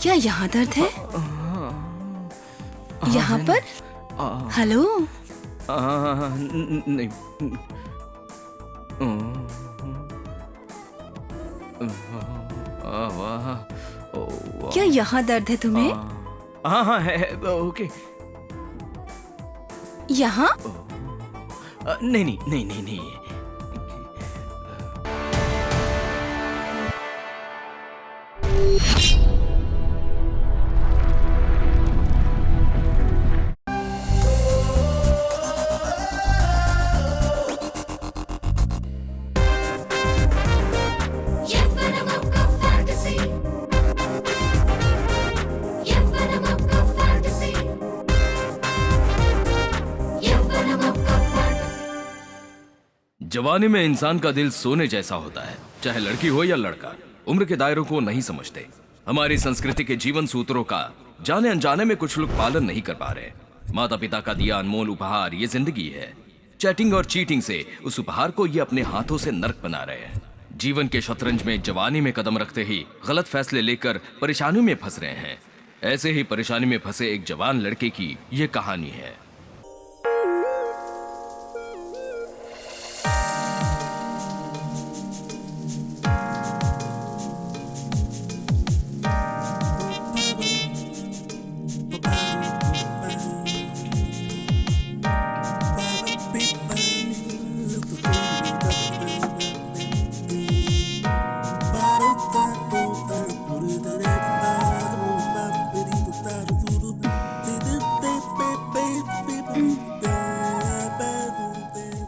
क्या यहाँ दर्द है? यहाँ पर? हेलो? नहीं। क्या यहाँ दर्द है तुम्हें? हाँ हाँ है, ओके। यहाँ? नहीं नहीं नहीं नहीं नहीं। जवानी में इंसान का दिल सोने जैसा होता है, चाहे लड़की हो या लड़का। उम्र के दायरों को नहीं समझते। हमारी संस्कृति के जीवन सूत्रों का जाने अनजाने में कुछ लोग पालन नहीं कर पा रहे। माता पिता का दिया अनमोल उपहार ये जिंदगी है। चैटिंग और चीटिंग से उस उपहार को ये अपने हाथों से नर्क बना रहे हैं। जीवन के शतरंज में जवानी में कदम रखते ही गलत फैसले लेकर परेशानियों में फंस रहे हैं। ऐसे ही परेशानी में फंसे एक जवान लड़के की ये कहानी है।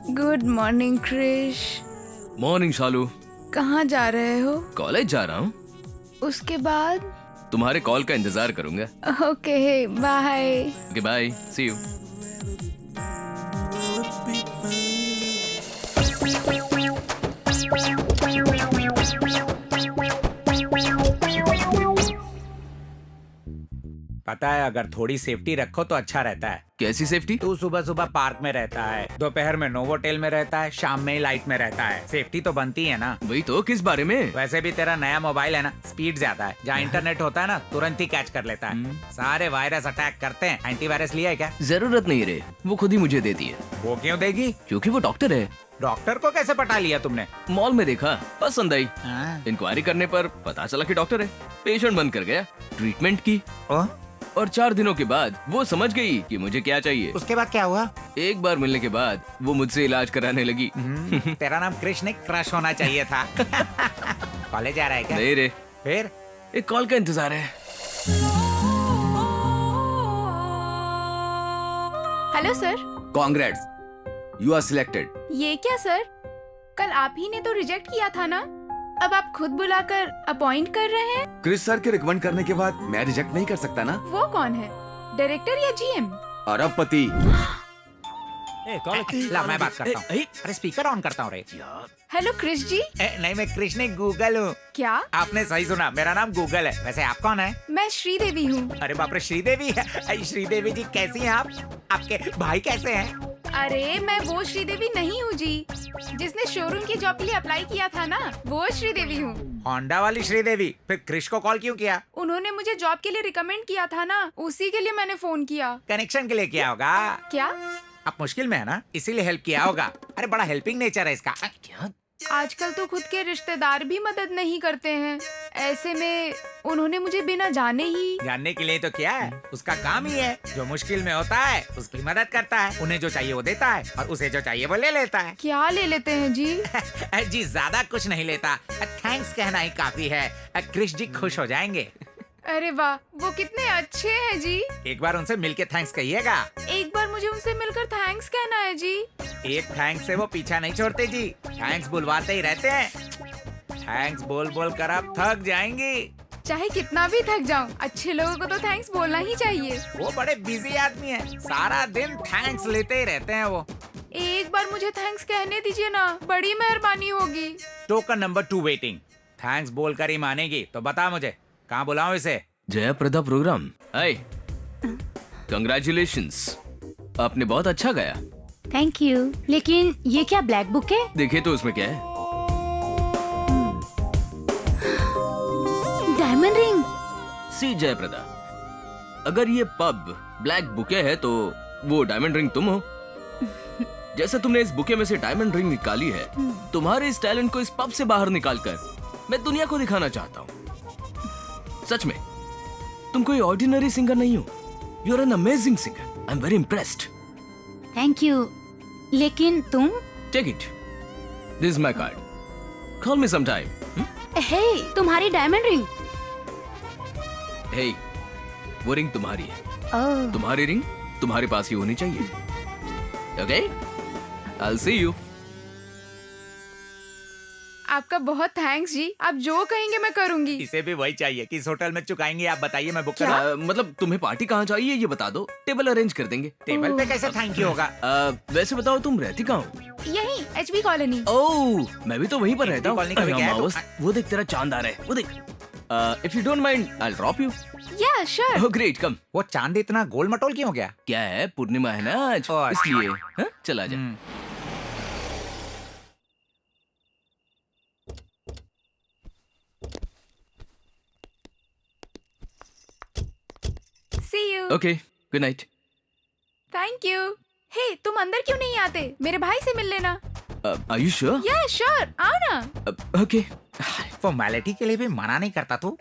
Good morning Krish. Morning Shalu. कहाँ जा रहे हो? कॉलेज जा रहा हूँ। उसके बाद? तुम्हारे कॉल का इंतजार करूंगा। Okay bye. Okay bye, see you. पता है, अगर थोड़ी सेफ्टी रखो तो अच्छा रहता है। कैसी सेफ्टी? तू सुबह सुबह पार्क में रहता है, दोपहर में नोवोटेल में रहता है, शाम में लाइट में रहता है। सेफ्टी तो बनती है ना। वही तो, किस बारे में? वैसे भी तेरा नया मोबाइल है ना, स्पीड ज्यादा है। जहाँ इंटरनेट होता है ना, तुरंत ही कैच कर लेता है। सारे वायरस अटैक करते हैं। एंटीवायरस लिया है क्या? जरूरत नहीं रे, वो खुद ही मुझे देती है। वो क्यों देगी? क्योंकि वो डॉक्टर है। डॉक्टर को कैसे पटा लिया तुमने? मॉल में देखा, पसंद आई। इंक्वायरी करने पर पता चला कि डॉक्टर है। पेशेंट बन कर गया, ट्रीटमेंट की और 4 दिनों के बाद वो समझ गई कि मुझे क्या चाहिए। उसके बाद क्या हुआ? एक बार मिलने के बाद वो मुझसे इलाज कराने लगी। तेरा नाम कृष्ण क्रश होना चाहिए था। कॉलेज जा रहा है क्या? नहीं रे, फिर एक कॉल का इंतजार है। Hello sir. Congrats, you are selected. ये क्या सर? कल आप ही ने तो रिजेक्ट किया था ना, अब आप खुद बुलाकर अपॉइंट कर रहे हैं? क्रिस सर के रिकमेंड करने के बाद मैं रिजेक्ट नहीं कर सकता ना। वो कौन है, डायरेक्टर या जीएम? अरबपति। ला मैं बात करता हूँ। अरे स्पीकर ऑन करता हूँ रे। हेलो क्रिश जी। नहीं, मैं कृष्ण गूगल हूँ। क्या? आपने सही सुना, मेरा नाम गूगल है। वैसे आप कौन है? मैं श्रीदेवी हूँ। अरे बाप रे, श्रीदेवी है। श्रीदेवी जी कैसी हैं आप? आपके भाई कैसे हैं? अरे मैं वो श्रीदेवी नहीं हूँ जी, जिसने शोरूम की जॉब के लिए अप्लाई किया था ना, वो श्रीदेवी हूँ। होंडा वाली श्रीदेवी। फिर क्रिश को कॉल क्यों किया? उन्होंने मुझे जॉब के लिए रिकमेंड किया था ना, उसी के लिए मैंने फोन किया। कनेक्शन के लिए किया होगा। क्या? आप मुश्किल में है ना, इसीलिए हेल्प किया होगा। अरे बड़ा हेल्पिंग नेचर है इसका। क्या? आजकल तो खुद के रिश्तेदार भी मदद नहीं करते हैं, ऐसे में उन्होंने मुझे बिना जाने ही। जानने के लिए तो क्या है, उसका काम ही है। जो मुश्किल में होता है उसकी मदद करता है। उन्हें जो चाहिए वो देता है और उसे जो चाहिए वो ले लेता है। क्या ले लेते हैं जी? जी ज्यादा कुछ नहीं लेता, थैंक्स कहना ही काफी है। क्रिश जी खुश हो जाएंगे। अरे वाह, वो कितने अच्छे हैं जी। एक बार उनसे मिलके थैंक्स कहिएगा। एक बार मुझे उनसे मिलकर थैंक्स कहना है जी। एक थैंक्स से वो पीछा नहीं छोड़ते जी, थैंक्स बुलवाते ही रहते हैं। थैंक्स बोल बोल कर आप थक जाएंगी। चाहे कितना भी थक जाऊं, अच्छे लोगों को तो थैंक्स बोलना ही चाहिए। वो बड़े बिजी आदमी हैं, सारा दिन थैंक्स लेते ही रहते हैं वो। एक बार मुझे थैंक्स कहने दीजिए ना, बड़ी मेहरबानी होगी। Token number 2 waiting. थैंक्स बोलकर ही मानेगी तो बता मुझे, कहाँ बुलाऊं इसे? जयाप्रदा प्रोग्राम। हाय, कंग्रेचुलेशंस, आपने बहुत अच्छा गाया। Thank you. लेकिन ये क्या ब्लैक बुक है? देखिए तो उसमें क्या है। Diamond ring. सी जयप्रदा, अगर ये पब ब्लैक बुके है तो वो डायमंड रिंग तुम हो। जैसे तुमने इस बुके में से डायमंड रिंग निकाली है, तुम्हारे इस टैलेंट को इस पब से बाहर निकालकर मैं दुनिया को दिखाना चाहता हूँ। सच में तुम कोई ऑर्डिनरी सिंगर नहीं हो। You are an amazing singer. I am very impressed. Thank you. लेकिन तुम? Take it, this is my card, call me sometime. Hey, तुम्हारी डायमंड रिंग। हे, वो रिंग तुम्हारी है। ओह, तुम्हारी रिंग तुम्हारे पास ही होनी चाहिए। Okay, I will see you. आपका बहुत थैंक्स जी, आप जो कहेंगे मैं करूंगी। इसे भी वही चाहिए। किस होटल में चुकाएंगे आप बताइए, मैं बुक करा। मतलब तुम्हें पार्टी कहाँ चाहिए ये बता दो, टेबल अरेंज कर देंगे। टेबल पे कैसे थैंक यू होगा? वैसे बताओ तुम रहती कहाँ हो? यही HB कॉलोनी। ओह, मैं भी तो वहीं पर रहता हूँ। कॉलोनी का भी क्या है? अमावस, वो देख तेरा चांद आ रहा है, वो देख। If you don't mind I will drop you. या श्योर। ओह ग्रेट, कम। वो चांद इतना गोल मटोल क्यों हो गया? क्या है, पूर्णिमा है ना आज, ओह, अच्छा। इसलिए। हाँ, चला जा। See you. Okay, good night. Thank you. Hey, तुम अंदर क्यों नहीं आते? मेरे भाई से मिल लेना। Are you sure? Yeah sure, आओ ना। ओके। फॉर्मेलिटी के लिए भी मना नहीं करता तू।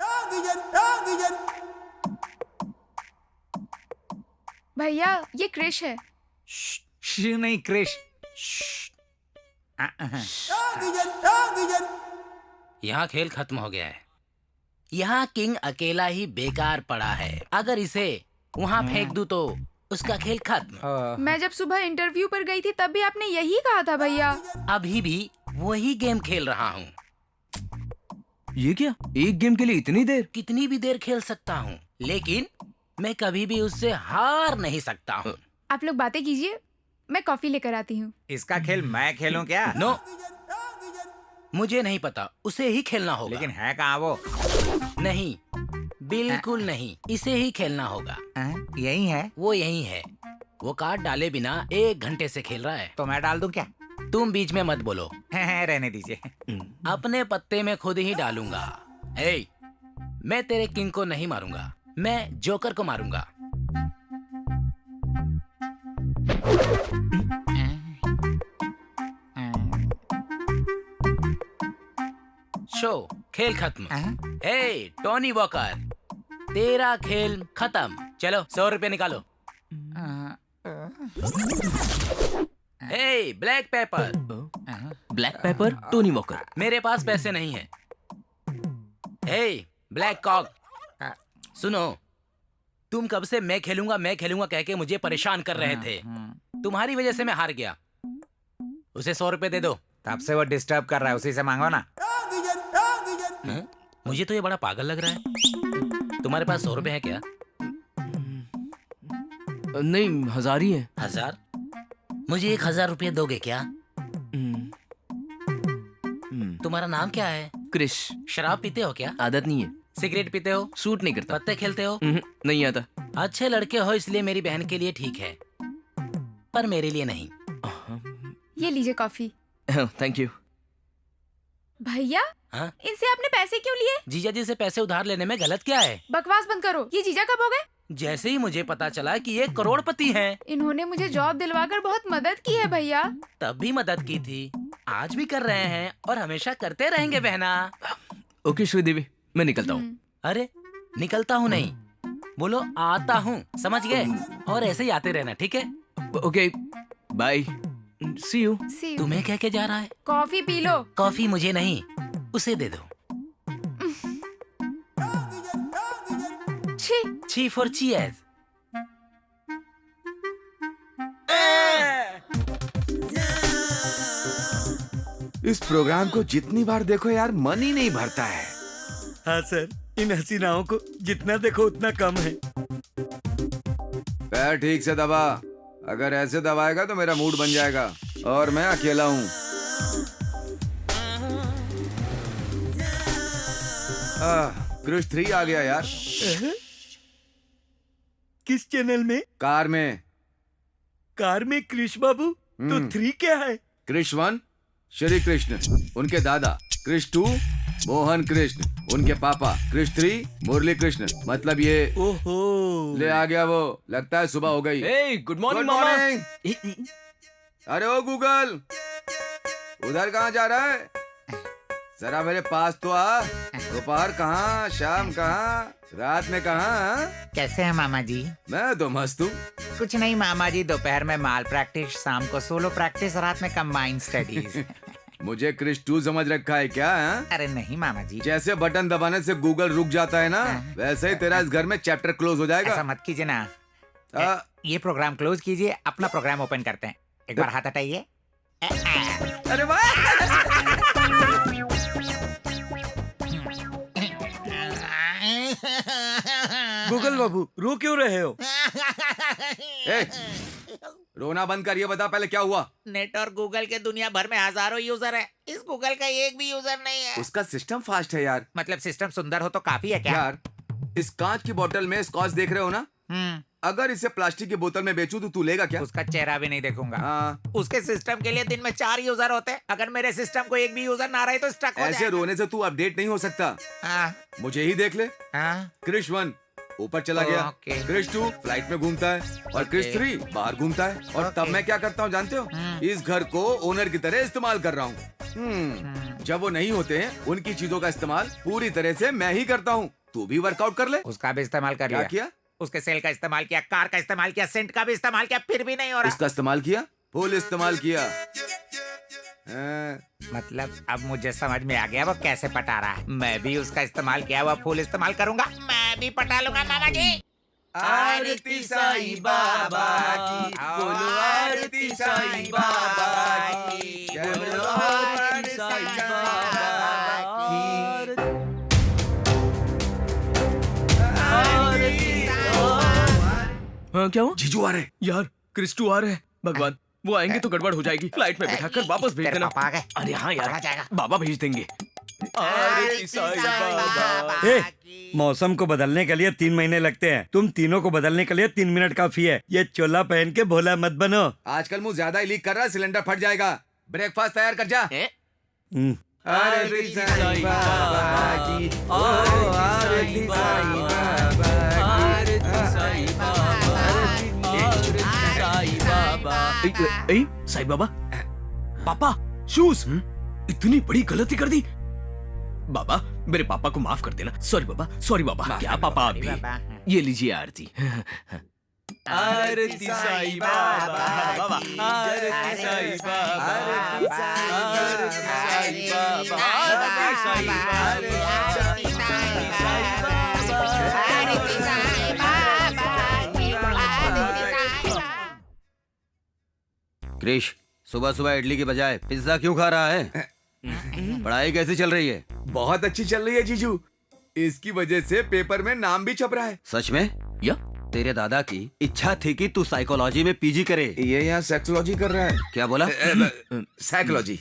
भैया, ये क्रिश है। नहीं क्रिश। यहाँ खेल खत्म हो गया है। यहाँ किंग अकेला ही बेकार पड़ा है। अगर इसे वहाँ फेंक दूं तो उसका खेल खत्म। मैं जब सुबह इंटरव्यू पर गई थी तब भी आपने यही कहा था भैया। अभी भी वही गेम खेल रहा हूँ। ये क्या, एक गेम के लिए इतनी देर? कितनी भी देर खेल सकता हूँ, लेकिन मैं कभी भी उससे हार नहीं सकता हूँ। आप लोग बातें कीजिए, मैं कॉफी लेकर आती हूँ। इसका खेल मैं खेलूं क्या? नो, मुझे नहीं पता, उसे ही खेलना होगा। लेकिन है कहाँ वो? नहीं, बिल्कुल नहीं, इसे ही खेलना होगा। यही है। वो यही है। वो कार्ड डाले बिना 1 घंटे से खेल रहा है। तो मैं डाल दूं क्या? तुम बीच में मत बोलो। रहने दीजिए। अपने पत्ते में खुद ही डालूंगा। ए, मैं तेरे किंग को नहीं मारूंगा, मैं जोकर को मारूंगा। शो, खेल खत्म। ए, टोनी वॉकर, तेरा खेल खत्म। चलो 100 रुपए निकालो। ए, black paper. Black paper, Tony Walker. मेरे पास पैसे नहीं है। हे, ब्लैक कॉक, सुनो, तुम कब से मैं खेलूंगा कह के मुझे परेशान कर रहे थे। तुम्हारी वजह से मैं हार गया। उसे 100 रुपए दे दो। तब से वो डिस्टर्ब कर रहा है, उसी से मांगो ना। मुझे तो ये बड़ा पागल लग रहा है। तुम्हारे पास 100 रुपए है क्या? नहीं, 1000 ही है। 1000? मुझे 1000 रुपए दोगे क्या? तुम्हारा नाम क्या है? क्रिश। शराब पीते हो क्या? आदत नहीं है। सिगरेट पीते हो? सूट नहीं करता। पत्ते खेलते हो? नहीं आता। अच्छे लड़के हो इसलिए मेरी बहन के लिए ठीक है, पर मेरे लिए नहीं। ये लीजिए कॉफी। Thank you. भैया, हाँ? इनसे आपने पैसे क्यों लिए? जीजा जी से पैसे उधार लेने में गलत क्या है? बकवास बंद करो। ये जीजा कब हो गए? जैसे ही मुझे पता चला कि ये करोड़पति हैं, इन्होंने मुझे जॉब दिलवाकर बहुत मदद की है भैया। तब भी मदद की थी, आज भी कर रहे हैं और हमेशा करते रहेंगे बहना। ओके श्रीदेवी, मैं निकलता हूँ। अरे, निकलता हूँ नहीं, बोलो आता हूँ, समझ गए? और ऐसे ही आते रहना, ठीक है? Okay, bye, see you. See you। तुम्हें कह के जा रहा है? Coffee P low. कॉफी मुझे नहीं, उसे दे दो। छी। ची फॉर चीयर्स। इस प्रोग्राम को जितनी बार देखो यार, मन ही नहीं भरता है। हाँ सर, इन हसीनाओं को जितना देखो उतना कम है। पैर ठीक से दबा, अगर ऐसे दबाएगा तो मेरा मूड बन जाएगा और मैं अकेला हूँ। क्रिश 3 आ गया यार। किस चैनल में? कार में। कार में कृष बाबू? तो 3 क्या है? क्रिश 1 श्री कृष्ण, उनके दादा। क्रिश 2 मोहन कृष्ण, उनके पापा कृष्ण 3 मुरली कृष्ण, मतलब ये ओहो। ले आ गया वो। लगता है सुबह हो गई। हे गुड मॉर्निंग Good मामा। morning। अरे ओ गूगल, उधर कहाँ जा रहा है? जरा मेरे पास तो आ। दोपहर कहाँ, शाम कहाँ, रात में कहाँ? कैसे हैं मामा जी? मैं तो मस्त हूँ। कुछ नहीं मामा जी, दोपहर में माल प्रैक्टिस, शाम को सोलो प्रैक्टिस, रात में कंबाइंड स्टडीज। मुझे क्रिश 2 समझ रखा है क्या? हाँ? अरे नहीं मामा जी, जैसे बटन दबाने से गूगल रुक जाता है ना, वैसे ही तेरा इस घर में चैप्टर क्लोज हो ऐसा जाएगा। मत कीजिए ना। आ, ये प्रोग्राम क्लोज कीजिए, अपना प्रोग्राम ओपन करते हैं। एक बार हाथ हटाइए। अरे वाह। गूगल बाबू रो क्यों रहे हो? ए, रोना बंद कर, ये बता पहले क्या हुआ? नेट और गूगल के दुनिया भर में हजारों यूजर है, इस गूगल का एक भी यूजर नहीं है। उसका सिस्टम फास्ट है यार। मतलब सिस्टम सुंदर हो तो काफी है क्या? यार, इस कांच की बोतल में स्कॉच देख रहे हो ना? अगर इसे प्लास्टिक की बोतल में बेचूं तो तू लेगा क्या? उसका चेहरा भी नहीं देखूंगा। हाँ। उसके सिस्टम के लिए दिन में 4 यूजर होते हैं। अगर मेरे सिस्टम को एक भी यूजर ना रहे तो स्टक हो ऐसे जाएगा। रोने से तू अपडेट नहीं हो सकता। हाँ, मुझे ही देख ले। हाँ। क्रिश 1 ऊपर चला गया, ओके। क्रिश 2 फ्लाइट में घूमता है और क्रिश 3 बाहर घूमता है। और तब ओके। मैं क्या करता हूँ जानते हो? इस घर को ओनर की तरह इस्तेमाल कर रहा हूँ। जब वो नहीं होते हैं, उनकी चीजों का इस्तेमाल पूरी तरह से मैं ही करता हूँ। तू भी वर्कआउट कर ले। उसका भी इस्तेमाल कर क्या लिया। किया? उसके सेल का इस्तेमाल किया, कार का इस्तेमाल किया, सेंट का भी इस्तेमाल किया, फिर भी नहीं हो रहा। इसका इस्तेमाल किया, फुल इस्तेमाल किया। हाँ, मतलब अब मुझे समझ में आ गया वो कैसे पटा रहा है। मैं भी उसका इस्तेमाल किया हुआ फुल इस्तेमाल करूंगा। मैं भी पटा लूंगा मामा जी। आरती साईं बाबा की, बोलो आरती साईं बाबा की, बोलो आरती साईं बाबा की। हाँ क्या हुआ? जीजू आ रहे। यार क्रिस 2 आ रहे हैं। भगवान, वो आएंगे तो गड़बड़ हो जाएगी। फ्लाइट में बैठाकर वापस भेज तेरे देना। पापा आ गए। अरे हाँ पकड़ा यार, जाएगा। बाबा भेज देंगे। आरती साईं बाबा। हे, मौसम को बदलने के लिए 3 महीने लगते हैं। तुम तीनों को बदलने के लिए 3 मिनट काफी है। ये चोला पहन के भोला मत बनो। आजकल मुंह ज्यादा ही लीक कर रहा है, सिलेंडर फट जाएगा। ब्रेकफास्ट तैयार कर जा। हम्म, आरती साईं बाबा की, ओ आरती साईं बाबा की, साईं बाबा, पापा शूज, इतनी बड़ी गलती कर दी। बाबा मेरे पापा को माफ कर देना। सॉरी बाबा, सॉरी बाबा। क्या पापा आप भी? बाबा। ये लीजिए आरती। आरती साईं बाबा, आरती साईं बाबा, आरती साईं बाबा, आरती साईं क्रिश, सुबह सुबह इडली की बजाय पिज्जा क्यों खा रहा है? पढ़ाई कैसी चल रही है? बहुत अच्छी चल रही है जीजू। इसकी वजह से पेपर में नाम भी छप रहा है। सच में? या तेरे दादा की इच्छा थी कि तू साइकोलॉजी में पीजी करे। ये यहाँ सेक्सोलॉजी कर रहा है। क्या बोला? साइकोलॉजी।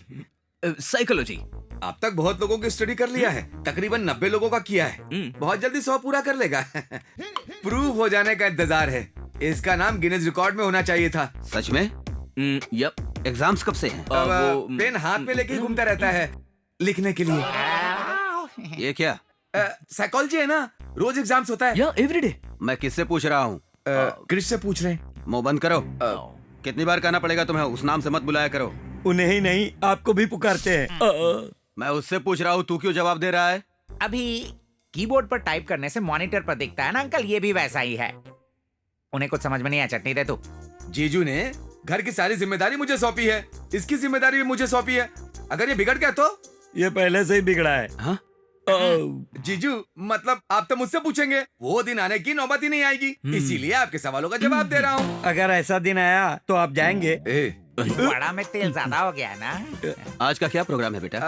साइकोलॉजी। अब तक बहुत लोगों की स्टडी कर लिया है, तकरीबन 90 लोगों का किया है। बहुत जल्दी 100 पूरा कर लेगा। प्रूव हो जाने का इंतजार है। इसका नाम गिनेज रिकॉर्ड में होना चाहिए था। सच में? यप। एग्जाम्स कब से हैं? वो पेन हाथ में लेके घूमता रहता है लिखने के लिए। ये क्या? साइकोलॉजी है ना, रोज एग्जाम्स होता है। या एवरीडे। मैं किससे पूछ रहा हूँ? क्रिश से पूछ रहे हैं। मुंह बंद करो। कितनी बार कहना पड़ेगा तुम्हें? उस नाम से मत बुलाया करो। उन्हें ही नहीं, आपको भी पुकारते हैं। मैं उससे पूछ रहा हूँ, तू क्यों जवाब दे रहा है? अभी कीबोर्ड पर टाइप करने से मॉनिटर पर दिखता है ना अंकल, ये भी वैसा ही है। उन्हें कुछ समझ में नहीं आया, चटनी दे तू। जीजू ने घर की सारी जिम्मेदारी मुझे सौंपी है, इसकी जिम्मेदारी भी मुझे सौंपी है। अगर ये बिगड़ गया तो? ये पहले से ही बिगड़ा है। हाँ? जीजू मतलब आप तो मुझसे पूछेंगे, वो दिन आने की नौबत ही नहीं आएगी, इसीलिए आपके सवालों का जवाब दे रहा हूँ। अगर ऐसा दिन आया तो आप जाएंगे? बड़ा में तेल ज्यादा हो गया है ना। आज का क्या प्रोग्राम है बेटा?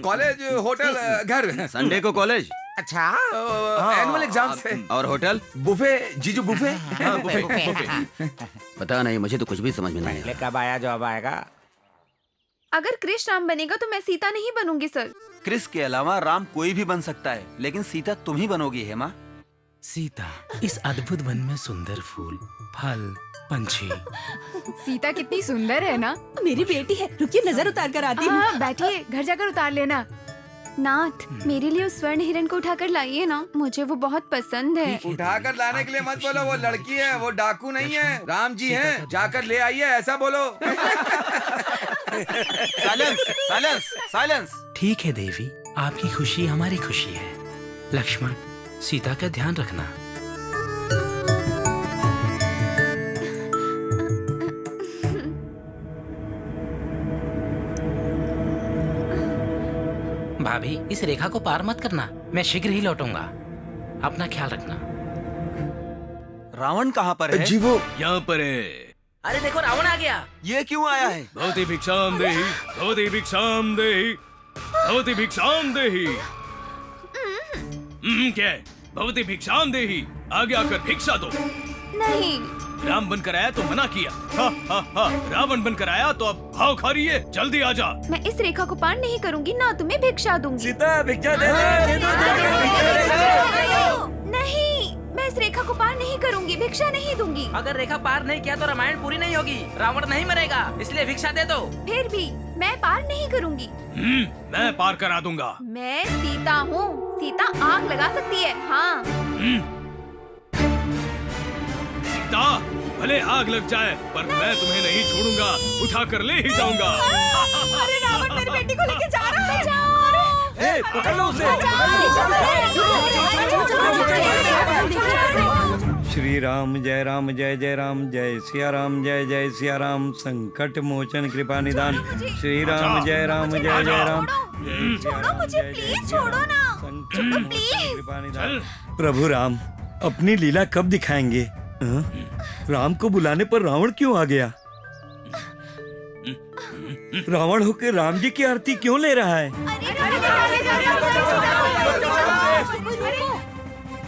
कॉलेज, होटल, घर। संडे को कॉलेज अच्छा, एनुअल एग्जाम से। और होटल? बुफे जीजू, बुफे। पता नहीं, मुझे तो कुछ भी समझ में नहीं आया। कब आया जॉब आएगा? अगर क्रिश राम बनेगा तो मैं सीता नहीं बनूंगी सर। क्रिस के अलावा राम कोई भी बन सकता है, लेकिन सीता तुम ही बनोगी हेमा। सीता, इस अद्भुत वन में सुंदर फूल, फल, पंछी। सीता कितनी सुंदर है ना। मेरी बेटी है, रुकिए नजर उतार कर आती हूँ। हाँ बैठिए, घर जाकर उतार लेना। नाथ, मेरे लिए उस स्वर्ण हिरण को उठाकर लाइए ना, मुझे वो बहुत पसंद है। उठाकर लाने के लिए मत बोलो, वो लड़की है, वो डाकू नहीं है, राम जी हैं, जाकर ले आइए, ऐसा बोलो। Silence silence silence. ठीक है देवी, आपकी खुशी हमारी खुशी है। लक्ष्मण, सीता का ध्यान रखना। भाभी, इस रेखा को पार मत करना, मैं शीघ्र ही लौटूंगा। अपना ख्याल रखना। रावण कहाँ पर है? जी वो यहाँ पर है। अरे देखो, रावण आ गया। ये क्यों आया है? भवती भिक्षाम देहि, भवती भिक्षाम देहि, भवती भिक्षाम देहि। क्या है? भवती भिक्षाम देहि, आगे आकर भिक्षा दो। नहीं, राम बनकर आया तो मना किया, हा, हा, हा। रावण बनकर आया तो अब भाव खा रही है, जल्दी आ जा। मैं इस रेखा को पार नहीं करूंगी, ना तुम्हें भिक्षा दूंगी। सीता भिक्षा दे दे, नहीं, मैं इस रेखा को पार नहीं करूंगी, भिक्षा नहीं दूंगी। अगर रेखा पार नहीं किया तो रामायण पूरी नहीं होगी, रावण नहीं मरेगा, इसलिए भिक्षा दे दो। फिर भी मैं पार नहीं करूंगी। मैं पार करा दूंगा। मैं सीता हूँ, सीता आग लगा सकती है। हाँ, सीता, भले आग लग जाए पर मैं तुम्हें नहीं छोड़ूंगा, उठा कर ले ही जाऊंगा। अरे रावण मेरी बेटी को लेके जा रहा है। पकड़ लो उसे। श्री राम जय जय राम, जय सिया राम, जय जय सिया राम, संकट मोचन कृपा निदान। श्री राम जय जय राम। छोड़ो मुझे, प्लीज छोड़ो ना, छोड़ो प्लीज। कृपा निदान। प्रभु राम अपनी लीला कब दिखाएंगे? हाँ? राम को बुलाने पर रावण क्यों आ गया? रावण होकर राम जी की आरती क्यों ले रहा है?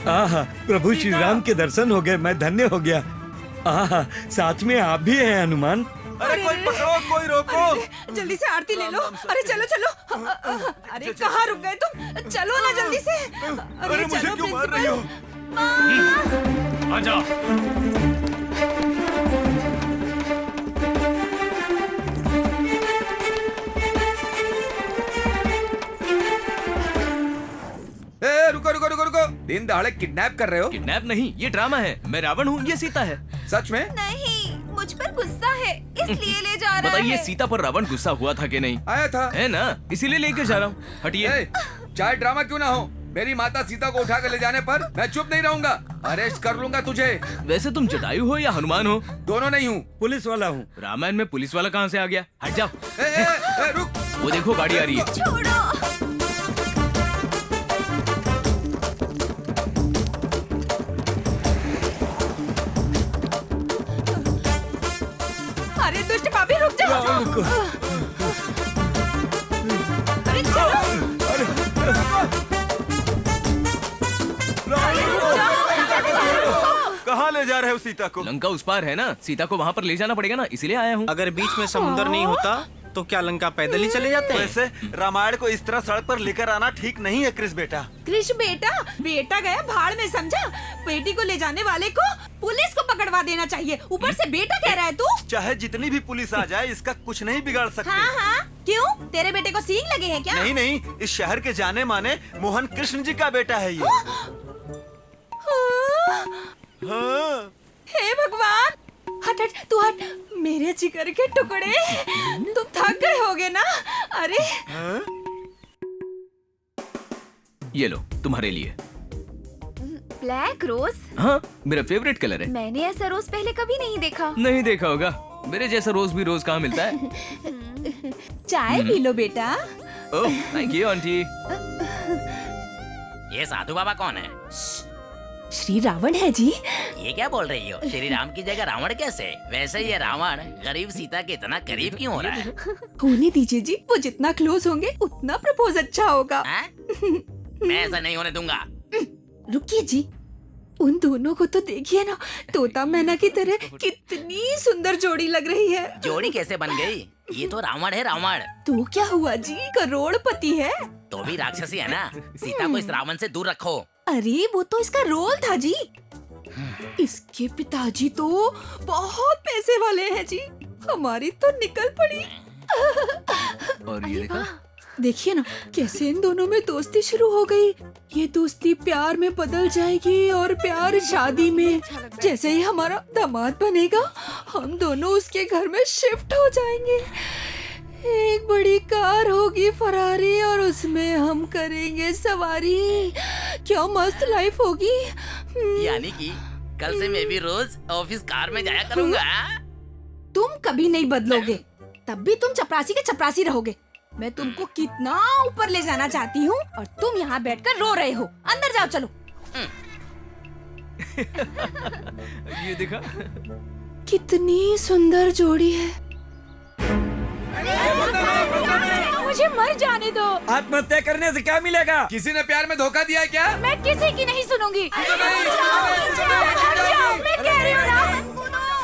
आहा, प्रभु श्री राम के दर्शन हो गए, मैं धन्य हो गया। आहा, साथ में आप भी हैं हनुमान। अरे कोई पकड़ो, कोई रोको। जल्दी से आरती ले लो। अरे चलो चलो। अरे कहाँ रुक गए तुम? चलो ना जल्दी से। अरे मुझे क्यों मार रही हो? आजा। रुको रुको रुको रुको, दिन दहाड़े किडनैप कर रहे हो? किडनैप नहीं, ये ड्रामा है। मैं रावण हूँ, ये सीता है। सच में? नहीं, मुझ पर गुस्सा है, इसलिए ले जा रहा है। बताइए, सीता पर रावण गुस्सा हुआ था कि नहीं? आया था। है ना, इसीलिए लेकर जा रहा हूँ। हटिए। ए, चाहे ड्रामा क्यों ना हो, मेरी माता सीता को उठा कर ले जाने पर मैं चुप नहीं रहूंगा, अरेस्ट कर लूंगा तुझे। वैसे तुम जटायु हो या हनुमान हो? दोनों नहीं हूँ। पुलिस वाला हूँ। रामायण में पुलिस वाला कहाँ से आ गया? हट जाओ। रुक। वो देखो, गाड़ी आ रही है। छोड़ो। अरे दुष्ट पापी, रुक जाओ। अरे चलो। कहाँ ले जा रहे हो सीता को? लंका उस पार है ना, सीता को वहाँ पर ले जाना पड़ेगा ना, इसीलिए आया हूँ। अगर बीच में समुद्र नहीं होता तो क्या लंका पैदल ही चले जाते हैं? वैसे रामायण को इस तरह सड़क पर लेकर आना ठीक नहीं है कृष बेटा। कृष बेटा, बेटा गया भाड़ में, समझा? बेटी को ले जाने वाले को पुलिस को पकड़वा देना चाहिए, ऊपर से बेटा कह रहा है तू। चाहे जितनी भी पुलिस आ जाए, इसका कुछ नहीं बिगाड़ सकती। हाँ हाँ, क्यों? तेरे बेटे को सींग लगे हैं क्या? नहीं नहीं, इस शहर के जाने माने मोहन कृष्ण जी का बेटा है ये। हाँ। हे भगवान, हट हट, तू हट, मेरे जिगर के टुकड़े, तुम थक गए होगे ना? अरे ये लो, तुम्हारे लिए। Black rose? हाँ, मेरा फेवरेट कलर है। मैंने ऐसा रोज पहले कभी नहीं देखा। नहीं देखा होगा, मेरे जैसा रोज भी रोज कहाँ मिलता है। चाय पी लो बेटा। ओह, थैंक यू आंटी। ये साधु बाबा कौन है? श्री रावण है जी। ये क्या बोल रही हो? श्री राम की जगह रावण कैसे? वैसे ये रावण गरीब सीता के इतना करीब क्यों हो रहा है? होने दीजिए जी, वो जितना क्लोज होंगे उतना प्रपोज अच्छा होगा। मैं ऐसा नहीं होने दूंगा। रुकिए जी, उन दोनों को तो देखिए ना, तोता मैना की तरह कितनी सुंदर जोड़ी लग रही है। जोड़ी कैसे बन गई? ये तो रावण है, रावण। तो क्या हुआ जी, करोड़पति है। तो भी राक्षसी है ना, सीता को इस रावण से दूर रखो। अरे वो तो इसका रोल था जी। इसके पिताजी तो बहुत पैसे वाले हैं जी, हमारी तो निकल पड़ी। और ये देखा, देखिए ना कैसे इन दोनों में दोस्ती शुरू हो गई। ये दोस्ती प्यार में बदल जाएगी और प्यार शादी में। जैसे ही हमारा दामाद बनेगा हम दोनों उसके घर में शिफ्ट हो जाएंगे। एक बड़ी कार होगी फरारी और उसमें हम करेंगे सवारी। क्या मस्त लाइफ होगी। यानी कि कल से मैं भी रोज ऑफिस कार में जाया करूंगा। तुम कभी नहीं बदलोगे, तब भी तुम चपरासी के चपरासी रहोगे। मैं तुमको कितना ऊपर ले जाना चाहती हूँ और तुम यहाँ बैठकर रो रहे हो। अंदर जाओ चलो। ये देखा? कितनी सुंदर जोड़ी है। मुझे मर जाने दो। आत्महत्या करने से क्या मिलेगा? किसी ने प्यार में धोखा दिया है क्या? मैं किसी की नहीं सुनूंगी। मैं कह रही हूँ ना।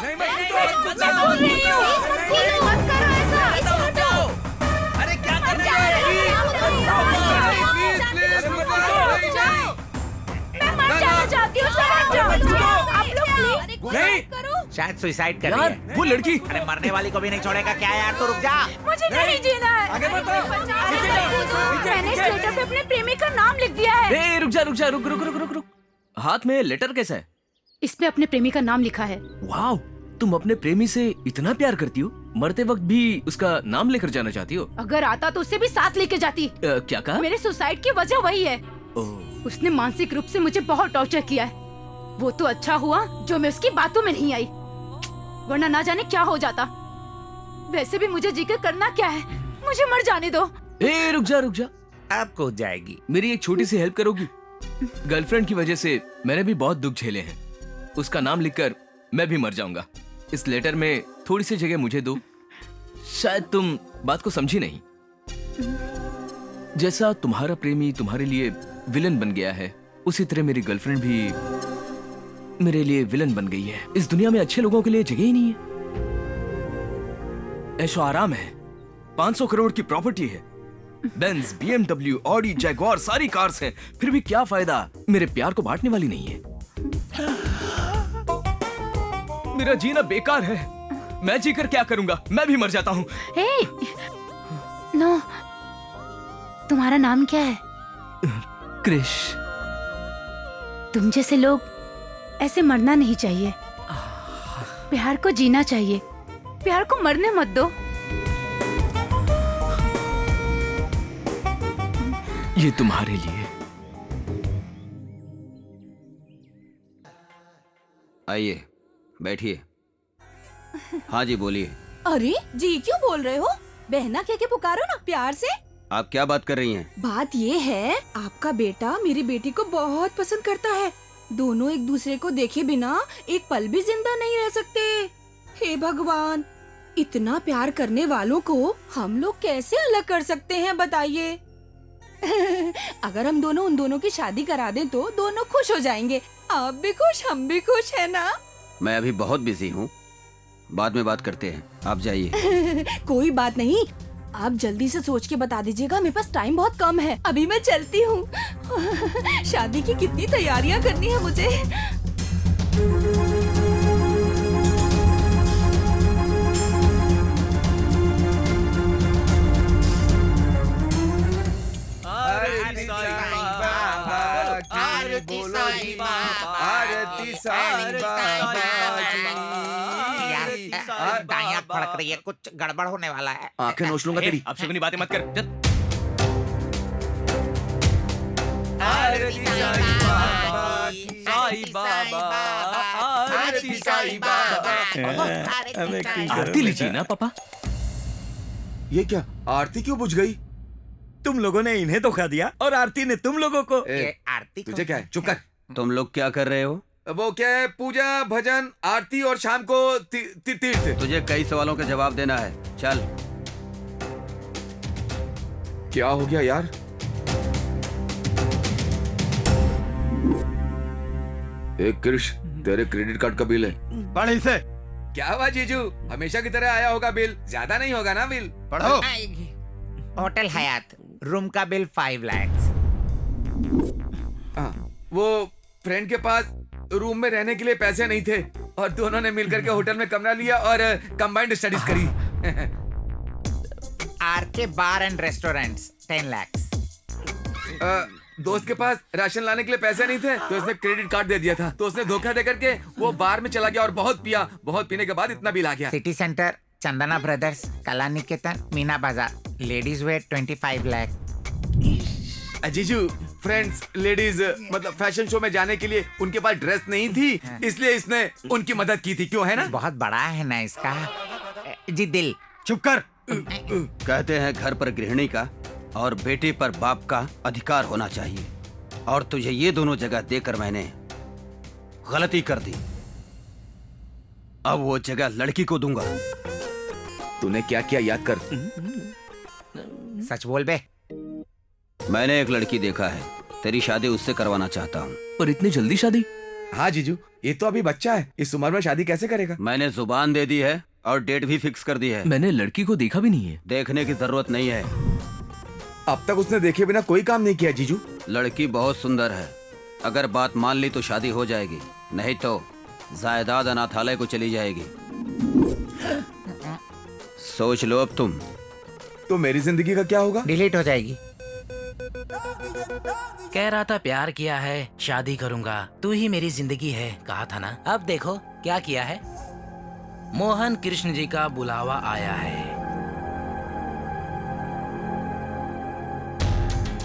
मैं बोल रही हूँ। मत करो ऐसा। अरे क्या कर रहे मैं मर जाना चाहती हूँ। आप लोग नहीं शायद सुसाइड कर रही यार है। वो लड़की। अरे मरने वाली को भी नहीं छोड़ेगा क्या यार? तो रुक जा। मुझे नहीं जीना है। आगे बढ़ो। मैंने इस लेटर पे अपने प्रेमी का नाम लिख दिया है। रुक जा रुक रुक। हाथ में लेटर कैसा है? इसमें अपने प्रेमी का नाम लिखा है। वाह, तुम अपने प्रेमी से इतना प्यार करती हो, मरते वक्त भी उसका नाम लेकर जाना चाहती हो? अगर आता तो उसे भी साथ लेके जाती। क्या कहा? मेरे सुसाइड की वजह वही है। उसने मानसिक रूप से मुझे बहुत टॉर्चर किया है। वो तो अच्छा हुआ जो मैं उसकी बातों में नहीं आई, वरना ना जाने क्या हो जाता। वैसे भी मुझे जीकर करना क्या है, मुझे मर जाने दो। रुक जा। अब कूद जाएगी। मेरी एक छोटी सी हेल्प करोगी? गर्लफ्रेंड की वजह से मैंने भी बहुत दुख झेले हैं। उसका नाम लिखकर मैं भी मर जाऊंगा। इस लेटर में थोड़ी सी जगह मुझे दो। शायद तुम बात को समझी नहीं। जैसा तुम्हारा प्रेमी तुम्हारे लिए विलन बन गया है, उसी तरह मेरी गर्लफ्रेंड भी मेरे लिए विलन बन गई है। इस दुनिया में अच्छे लोगों के लिए जगह ही नहीं है। ऐशो आराम है, 500 करोड़ की प्रॉपर्टी है, बेंज, BMW, ऑडी, जैगुआर सारी कार्स हैं, फिर भी क्या फायदा? मेरे प्यार को बांटने वाली नहीं है। मेरा जीना बेकार है। मैं जीकर क्या करूंगा? मैं भी मर जाता हूँ। नो, तुम्हारा नाम क्या है? क्रिश। तुम जैसे लोग ऐसे मरना नहीं चाहिए। प्यार को जीना चाहिए, प्यार को मरने मत दो। ये तुम्हारे लिए। आइए बैठिए। हाँ जी बोलिए। अरे जी क्यों बोल रहे हो? बहना कह के पुकारो ना प्यार से। आप क्या बात कर रही हैं? बात ये है, आपका बेटा मेरी बेटी को बहुत पसंद करता है। दोनों एक दूसरे को देखे बिना एक पल भी जिंदा नहीं रह सकते। हे भगवान, इतना प्यार करने वालों को हम लोग कैसे अलग कर सकते हैं बताइए? अगर हम दोनों उन दोनों की शादी करा दें तो दोनों खुश हो जाएंगे। आप भी खुश, हम भी खुश, है ना? मैं अभी बहुत बिजी हूँ, बाद में बात करते हैं। आप जाइए। कोई बात नहीं, आप जल्दी से सोच के बता दीजिएगा। मेरे पास टाइम बहुत कम है, अभी मैं चलती हूँ। शादी की कितनी तैयारियां करनी है मुझे। आरती साईं बाबा, आरती साईं बाबा की। यार दाएं फड़क रही है, कुछ गड़बड़ होने वाला है। आंखें नोच लूंगा तेरी। अब शगुनी बातें मत कर। आरती साईं बाबा की, साईं बाबा, आरती साईं बाबा। अब एक्टिंग करो आरती लीजिए ना पापा। ये क्या, आरती क्यों बुझ गई? तुम लोगों ने इन्हें धोखा दिया और आरती ने तुम लोगों को। ये आरती तुझे क्या है? चुप कर। तुम लोग क्या कर रहे हो? वो क्या है, पूजा, भजन, आरती और शाम को तीर्थ। तुझे कई सवालों का जवाब देना है, चल। क्या हो गया यार? एक कृष, तेरे क्रेडिट कार्ड का बिल है। पढ़ इसे। क्या हुआ जीजू, हमेशा की तरह आया होगा बिल? ज्यादा नहीं होगा ना बिल? पढ़ो। होटल हयात, रूम का बिल 5 लाख। वो फ्रेंड के पास रूम में रहने के लिए पैसे नहीं थे और दोनों ने मिलकर के होटल में कमरा लिया और कंबाइंड स्टडीज करी। आर के बार एंड रेस्टोरेंट्स 10 lakhs. दोस्त के पास राशन लाने के लिए पैसे नहीं थे तो उसने क्रेडिट कार्ड दे दिया था, तो उसने धोखा दे करके वो बार में चला गया और बहुत पिया। बहुत पीने के बाद इतना बिल आ गया। सिटी सेंटर, चंदना ब्रदर्स, कला निकेतन, मीना बाजार. Ladies wear 25 lakh. जीजू, फ्रेंड्स लेडीज मतलब फैशन शो में जाने के लिए उनके पास ड्रेस नहीं थी, इसलिए इसने उनकी मदद की थी। क्यों, है ना? बहुत बड़ा है ना इसका जी दिल. चुप कर। कहते हैं घर पर गृहिणी का और बेटे पर बाप का अधिकार होना चाहिए, और तुझे ये दोनों जगह देकर मैंने गलती कर दी। अब वो जगह लड़की को दूंगा। तूने क्या किया याद कर। सच बोल बे. मैंने एक लड़की देखा है, तेरी शादी उससे करवाना चाहता हूँ। पर इतनी जल्दी शादी? हाँ जीजू, ये तो अभी बच्चा है, इस उम्र में शादी कैसे करेगा? मैंने जुबान दे दी है और डेट भी फिक्स कर दी है। मैंने लड़की को देखा भी नहीं है। देखने की जरूरत नहीं है। अब तक उसने देखे बिना कोई काम नहीं किया जीजू। लड़की बहुत सुंदर है, अगर बात मान ली तो शादी हो जाएगी, नहीं तो जायदाद अनाथालय को चली जाएगी। सोच लो अब तुम। तो मेरी जिंदगी का क्या होगा? डिलीट हो जाएगी. कह रहा था प्यार किया है, शादी करूंगा, तू ही मेरी जिंदगी है, कहा था ना. अब देखो क्या किया है. मोहन कृष्ण जी का बुलावा आया है.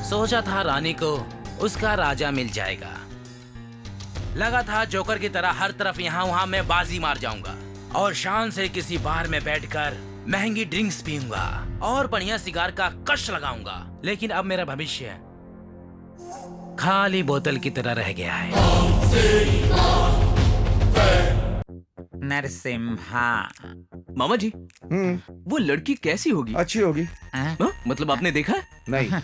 सोचा था रानी को उसका राजा मिल जाएगा. लगा था जोकर की तरह हर तरफ यहाँ वहाँ मैं बाजी मार जाऊंगा और शान से किसी बार में बैठकर महंगी ड्रिंक्स पीऊंगा और बढ़िया सिगार का कश लगाऊंगा. लेकिन अब मेरा भविष्य खाली बोतल की तरह रह गया है. नरसिम्हा. मामा जी, वो लड़की कैसी होगी? अच्छी होगी। हाँ? मतलब आपने देखा है? नहीं।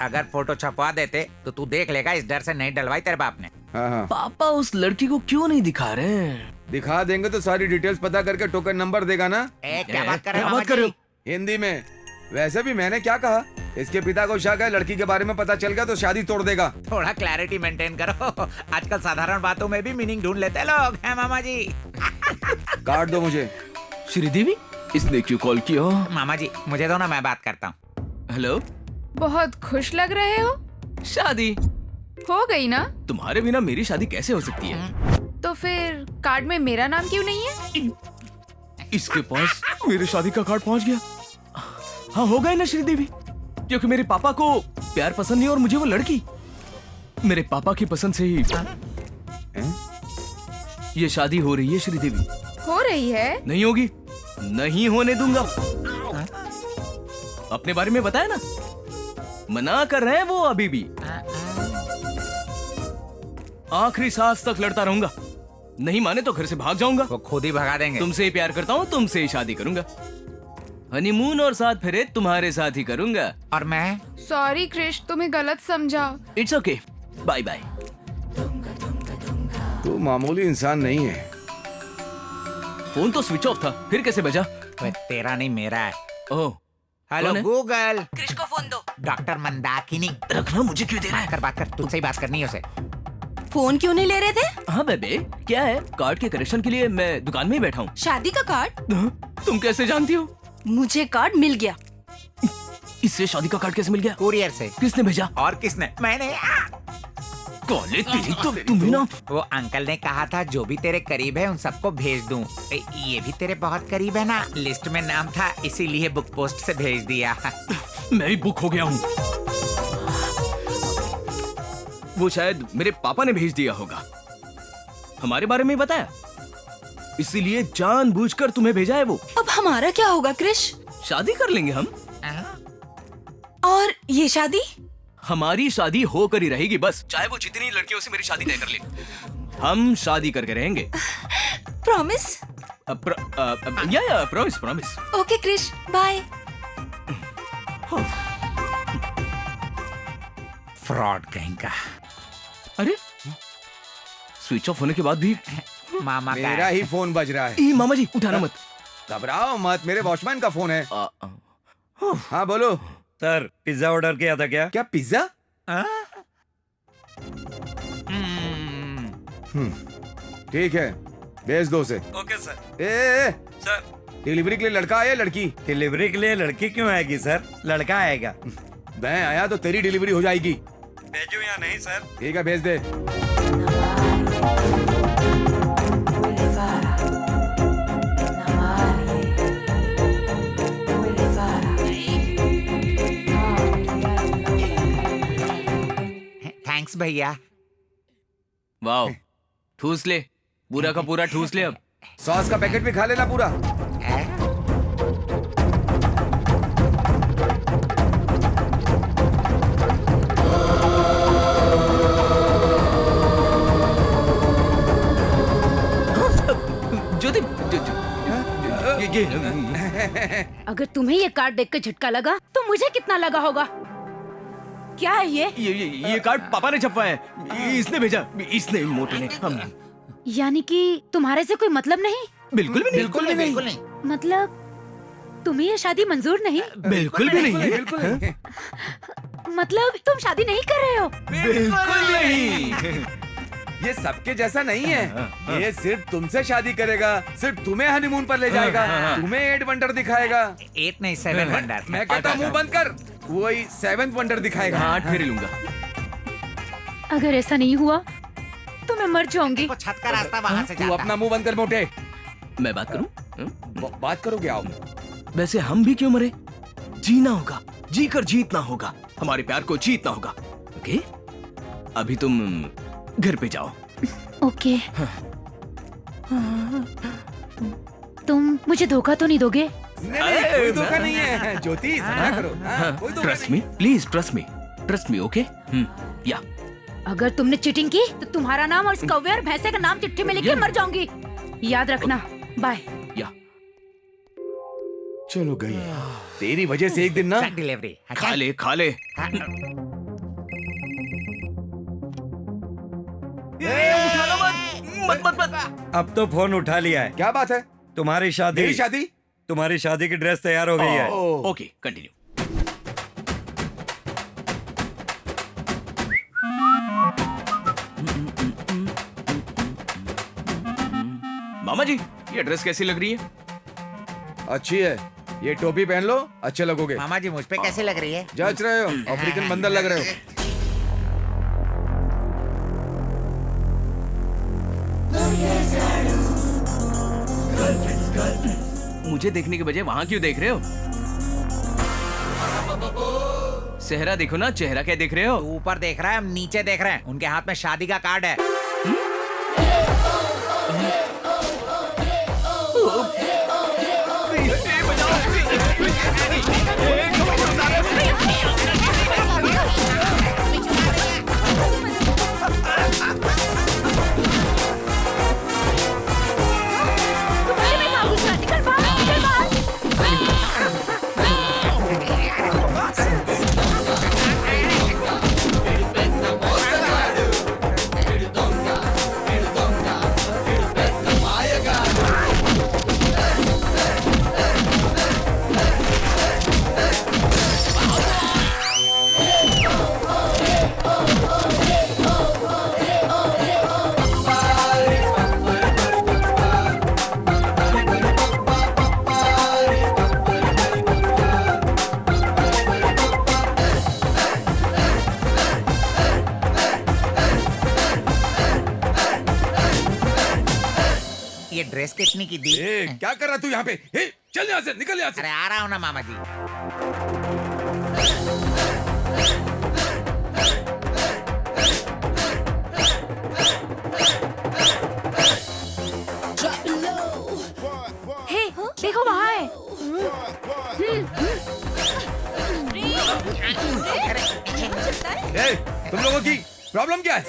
अगर फोटो छपवा देते तो तू देख लेगा. इस डर से नहीं डलवाई तेरे बाप ने. हाँ। पापा उस लड़की को क्यों नहीं दिखा रहे हैं? दिखा देंगे तो सारी डिटेल्स पता करके टोकन नंबर देगा ना। क्या बात कर क्या बात कर रहे हो? हिंदी में। वैसे भी मैंने क्या कहा, इसके पिता को शक है लड़की के बारे में पता चल गया तो शादी तोड़ देगा। थोड़ा क्लैरिटी मेंटेन करो. आजकल साधारण बातों में भी मीनिंग ढूंढ लेते हैं लोग, हैं मामा जी. काट दो मुझे। श्रीदेवी, इसने क्यों कॉल किया? मामा जी मुझे दो ना, मैं बात करता हूँ. हेलो, बहुत खुश लग रहे हो। शादी हो गई ना? तुम्हारे बिना मेरी शादी कैसे हो सकती है? तो फिर कार्ड में मेरा नाम क्यों नहीं है? इसके पास मेरी शादी का कार्ड पहुंच गया। हाँ, हो गए ना श्रीदेवी, क्योंकि मेरे पापा को प्यार पसंद नहीं और मुझे वो लड़की मेरे पापा की पसंद से ही ये शादी हो रही है। श्रीदेवी, हो रही है? नहीं होगी, नहीं होने दूंगा। अपने बारे में बताया ना, मना कर रहे हैं वो अभी भी। आखिरी सांस तक लड़ता रहूंगा, नहीं माने तो घर से भाग जाऊंगा। वो खुद ही भगा देंगे. तुमसे ही प्यार करता हूँ, तुमसे ही शादी करूंगा, हनीमून और 7 फेरे तुम्हारे साथ ही करूंगा। और मैं? सॉरी क्रिश, तुम्हें गलत समझा। It's okay, bye bye. तू मामूली इंसान नहीं है। फोन तो स्विच ऑफ था, फिर कैसे बजा? तेरा नहीं मेरा है. ओह, हेलो कौन है? गूगल. क्रिश को फोन दो। डॉक्टर मंदाकिनी. रखना, मुझे क्यों दे रहा है? बात कर, तुझसे ही बात करनी है उसे. फोन क्यों नहीं ले रहे थे? हाँ बेबे, क्या है? कार्ड के करेक्शन के लिए मैं दुकान में ही बैठा हूँ। शादी का कार्ड? तुम कैसे जानती हो? मुझे कार्ड मिल गया। इससे शादी का कार्ड कैसे मिल गया? कुरियर से. किसने भेजा? और किसने? मैंने. कॉले तेरी तो तुम्हें ना। वो अंकल ने कहा था जो भी तेरे करीब है उन सबको भेज दूं. ये भी तेरे बहुत करीब है ना, लिस्ट में नाम था, इसीलिए बुक पोस्ट से भेज दिया. मैं ही बुक हो गया हूँ। वो शायद मेरे पापा ने भेज दिया होगा, हमारे बारे में बताया, इसीलिए जानबूझकर तुम्हें भेजा है वो। अब हमारा क्या होगा क्रिश? शादी कर लेंगे हम। और ये शादी? हमारी शादी होकर ही रहेगी बस, चाहे वो जितनी लड़कियों से मेरी शादी तय कर ले, हम शादी करके रहेंगे। Promise? Yeah promise promise. Okay Krish, bye. Fraud कहीं का. अरे, स्विच ऑफ होने के बाद भी मामा का मेरा ही फोन बज रहा है। ई, मामा जी उठाना मत। घबराओ मत, मेरे वॉचमैन का फोन है। हाँ बोलो। सर, पिज्जा ऑर्डर किया था क्या? क्या पिज्जा? ठीक है, भेज दो उसे। Okay sir. ए, सर, डिलीवरी के लिए लड़का आया लड़की? डिलीवरी के लिए लड़की क्यों आएगी सर? लड़का आएगा। मैं आया तो तेरी डिलीवरी हो जाएगी। भेजूं या नहीं सर? ठीक है, भेज दे। थैंक्स भैया। वाह, ठूस ले, पूरा का पूरा ठूस ले। अब सॉस का पैकेट भी खा लेना पूरा। ज्योति, अगर तुम्हें ये कार्ड देख के झटका लगा तो मुझे कितना लगा होगा? क्या है ये कार्ड पापा ने छपवाया है। इसने भेजा, इसने, मोटे ने। हम यानी कि तुम्हारे से कोई मतलब नहीं? बिल्कुल भी नहीं, बिल्कुल नहीं। मतलब तुम्हें ये शादी मंजूर नहीं? बिल्कुल भी नहीं, बिल्कुल नहीं। मतलब तुम शादी नहीं कर रहे हो? बिल्कुल नहीं। ये सबके जैसा नहीं है। ये सिर्फ तुमसे शादी करेगा, सिर्फ तुम्हें हनीमून पर ले जाएगा, तुम्हें 8 वंडर दिखाएगा। 8 नहीं 7 वंडर। मैं कहता हूँ मुंह बंद कर, वही 7th वंडर दिखाएगा। हाँ, 8 फेरे लूंगा। अगर ऐसा नहीं हुआ तो मैं मर जाऊंगी। छत का रास्ता वहाँ से तू अपना मुंह बंद कर मोटे। मैं बात करूं? बात करोगे? आओ। वैसे हम भी क्यों मरे? जीना होगा, जी कर जीतना होगा, हमारे प्यार को जीतना होगा। ओके, अभी तुम घर पे जाओ। ओके। तुम मुझे धोखा तो नहीं दोगे? नहीं, कोई धोखा नहीं है ज्योति, समझा करो। कोई धोखा trust me, please trust me. Okay, या अगर तुमने चीटिंग की तो तुम्हारा नाम और इस कौवे और भैंसे का नाम चिट्ठी में लिख के मर जाऊंगी। याद रखना। बाय। या चलो गई। तेरी वजह से एक दिन ना डिलीवरी। खा ले। मत। अब तो फोन उठा लिया है। क्या बात है? तुम्हारी शादी, मेरी शादी? तुम्हारी शादी की ड्रेस तैयार हो गई है। Okay, continue. मामा जी, ये ड्रेस कैसी लग रही है? अच्छी है। ये टोपी पहन लो, अच्छे लगोगे। मामा जी मुझ पे कैसे लग रही है? जच रहे हो, अफ्रीकन बंदर लग रहे हो। मुझे देखने के बजाय वहां क्यों देख रहे हो? चेहरा देखो ना, चेहरा क्या देख रहे हो? तू ऊपर देख रहा है, हम नीचे देख रहे हैं। उनके हाथ में शादी का कार्ड है। ये ड्रेस कितनी की दी? क्या कर रहा तू यहाँ पे? चल यहाँ से, निकल यहाँ से। अरे आ रहा हूँ ना मामा जी। हे, देखो वहाँ है। तुम लोगों की प्रॉब्लम क्या है?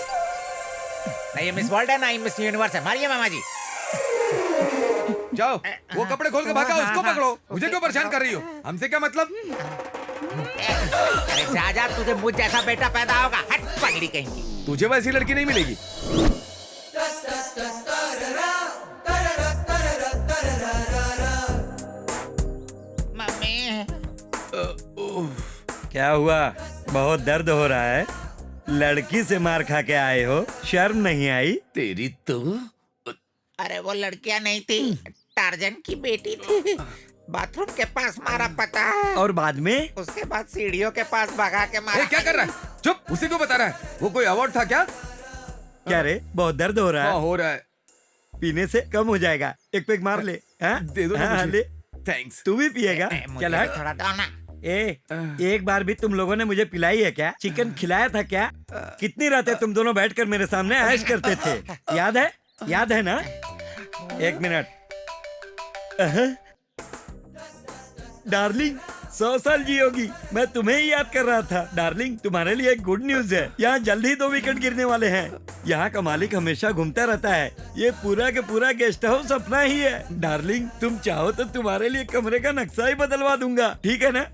ना ये मिस वर्ल्ड है ना ये मिस यूनिवर्स है। मारिए मामा जी। जाओ, वो कपड़े खोल के भागा, उसको पकड़ो। मुझे क्यों परेशान कर रही हो? हमसे क्या मतलब? अरे जा, तुझे मुझ जैसा बेटा पैदा होगा। हट पगड़ी कहीं की। तुझे वैसी लड़की नहीं मिलेगी। मम्मी। क्या हुआ? बहुत दर्द हो रहा है? लड़की से मार खा के आए हो, शर्म नहीं आई? तेरी तो। अरे वो लड़कियां नहीं थी, टार्जन की बेटी थी। बाथरूम के पास मारा पता है। और बाद में उसके बाद सीढ़ियों के पास भगा के मारा। क्या कर रहा है? चुप, उसी को बता रहा है। वो कोई अवार्ड था क्या? क्या रे, बहुत दर्द हो रहा है? हाँ, हो रहा है। पीने से कम हो जाएगा, एक पैक मार ले। हाँ? दे दो ना हाँ, मुझे। ले। थैंक्स। तू भी पिएगा? मुझे चल भी थोड़ा दो ना। एक बार भी तुम लोगों ने मुझे पिलाई है क्या? चिकन खिलाया था क्या? कितनी रातें तुम दोनों बैठकर मेरे सामने ऐश करते थे, याद है? याद है ना? एक मिनट। डार्लिंग, 100 साल जियोगी। मैं तुम्हें ही याद कर रहा था। डार्लिंग, तुम्हारे लिए एक गुड न्यूज है। यहाँ जल्द ही 2 विकेट गिरने वाले हैं। यहाँ का मालिक हमेशा घूमता रहता है। ये पूरा के पूरा गेस्ट हाउस अपना ही है। डार्लिंग, तुम चाहो तो तुम्हारे लिए कमरे का नक्शा ही बदलवा दूंगा, ठीक है ना?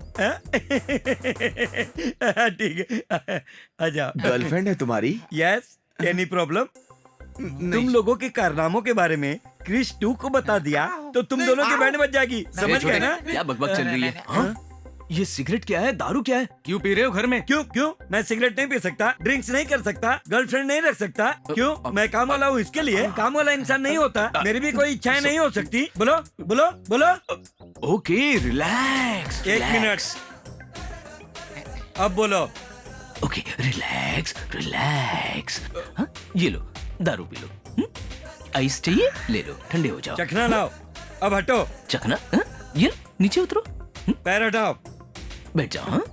ठीक है, आजा। गर्लफ्रेंड है तुम्हारी? Yes, any problem? तुम लोगों के कारनामों के बारे में क्रिश 2 को बता दिया तो तुम दोनों की बैंड बज जाएगी, समझ गए ना? क्या बकबक चल रही है? हाँ? ये सिगरेट क्या है? दारू क्या है? क्यों पी रहे हो घर में? क्यों? मैं सिगरेट नहीं पी सकता, ड्रिंक्स नहीं कर सकता, गर्लफ्रेंड नहीं रख सकता? क्यों? मैं काम वाला हूँ, इसके लिए काम वाला इंसान नहीं होता। मेरी भी कोई इच्छाएं नहीं हो सकती? बोलो बोलो बोलो। Okay, relax. एक मिनट, अब बोलो। Okay, relax relax. हाँ? ये लो, दारू पी लो। आइस चाहिए? ले लो, ठंडे हो जाओ। चखना लाओ, अब हटो। चखना? हाँ? ये लो, नीचे उतरो। पैर हटाओ, बैठ जाओ। हाँ?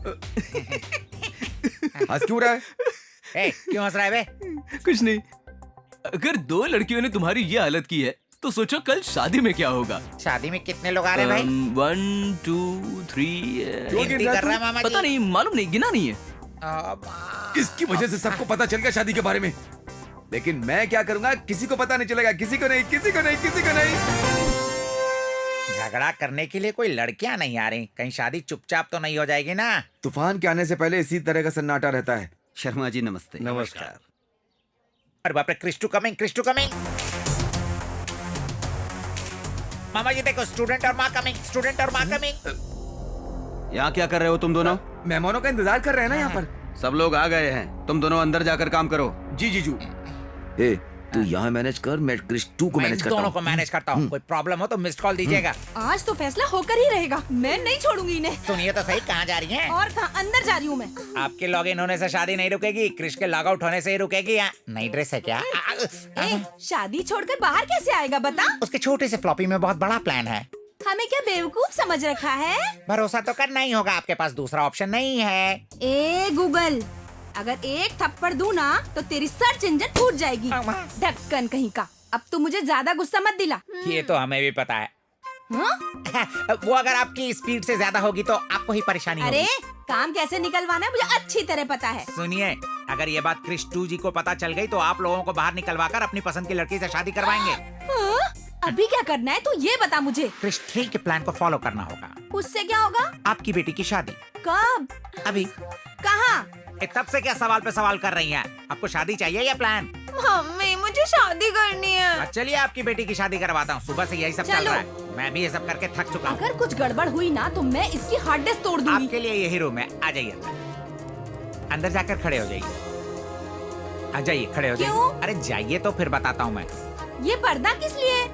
हंस क्यों रहा है? क्यों हंस रहा है बे? कुछ नहीं। अगर 2 लड़कियों ने तुम्हारी ये हालत की है तो सोचो कल शादी में क्या होगा। शादी में कितने लोग आ रहे हैं भाई? 1 2 3। गिनती कर रहा है मामा जी? पता नहीं, मालूम नहीं, गिना नहीं है। किसकी वजह से सबको पता चल गया शादी के बारे में? लेकिन मैं क्या करूंगा? किसी को पता नहीं चलेगा। किसी को नहीं, किसी को नहीं, किसी को नहीं। झगड़ा करने के लिए कोई लड़कियां नहीं आ रही। कहीं शादी चुपचाप तो नहीं हो जाएगी ना? तूफान के आने से पहले इसी तरह का सन्नाटा रहता है। शर्मा जी नमस्ते। नमस्कार। अरे बाप रे, क्रिस्टू कमिंग, क्रिस्टू कमिंग। मामा जी देखो, स्टूडेंट और माँ कमिंग, स्टूडेंट और माँ कमिंग। यहाँ क्या कर रहे हो तुम दोनों? मेहमानों का इंतजार कर रहे हैं ना यहाँ पर। सब लोग आ गए हैं, तुम दोनों अंदर जाकर काम करो। जी जीजू। ए, तू यहाँ मैनेज कर, मैं क्रिश 2 को मैनेज करता हूँ। दोनों को मैनेज करता हूँ। कोई प्रॉब्लम हो तो मिस्ड कॉल दीजिएगा। आज तो फैसला होकर ही रहेगा। मैं नहीं छोड़ूंगी इन्हें। सुनिए तो सही, कहाँ जा रही हैं? और कहाँ? अंदर जा रही हूँ मैं। आपके लॉग इन होने से शादी नहीं रुकेगी, क्रिश के लॉग आउट होने से ही रुकेगी। नई ड्रेस है क्या? शादी छोड़कर बाहर कैसे आएगा बता? उसके छोटे से फ्लॉपी में बहुत बड़ा प्लान है। हमें क्या बेवकूफ समझ रखा है? भरोसा तो करना ही होगा, आपके पास दूसरा ऑप्शन नहीं है। ए गूगल, अगर एक थप्पड़ दूं ना तो तेरी सर्च इंजन फूट जाएगी। ढक्कन कहीं का। अब तू मुझे ज्यादा गुस्सा मत दिला। ये तो हमें भी पता है। वो अगर आपकी स्पीड से ज्यादा होगी तो आपको ही परेशानी होगी। अरे काम कैसे निकलवाना है मुझे अच्छी तरह पता है। सुनिए, अगर ये बात क्रिश 2 जी को पता चल गई तो आप लोगों को बाहर निकलवाकर अपनी पसंद की लड़की से शादी करवाएंगे। अभी क्या करना है तू ये बता मुझे। क्रिश 3 के प्लान को फॉलो करना होगा। उससे क्या होगा? आपकी बेटी की शादी। कब? अभी। कहाँ? तब से क्या सवाल पे सवाल कर रही हैं? आपको शादी चाहिए या प्लान? मम्मी, मुझे शादी करनी है। चलिए आपकी बेटी की शादी करवाता हूँ। सुबह से यही सब चल रहा है। मैं भी ये सब करके थक चुका हूँ। अगर कुछ गड़बड़ हुई ना तो मैं इसकी हार्ड डिस्क तोड़ दूंगी। आपके लिए यही रूम है, आ जाइए अंदर जाकर खड़े हो जाइए। आ जाइए, खड़े हो जाइए। अरे जाइए तो फिर बताता हूँ मैं। ये पर्दा किस लिए?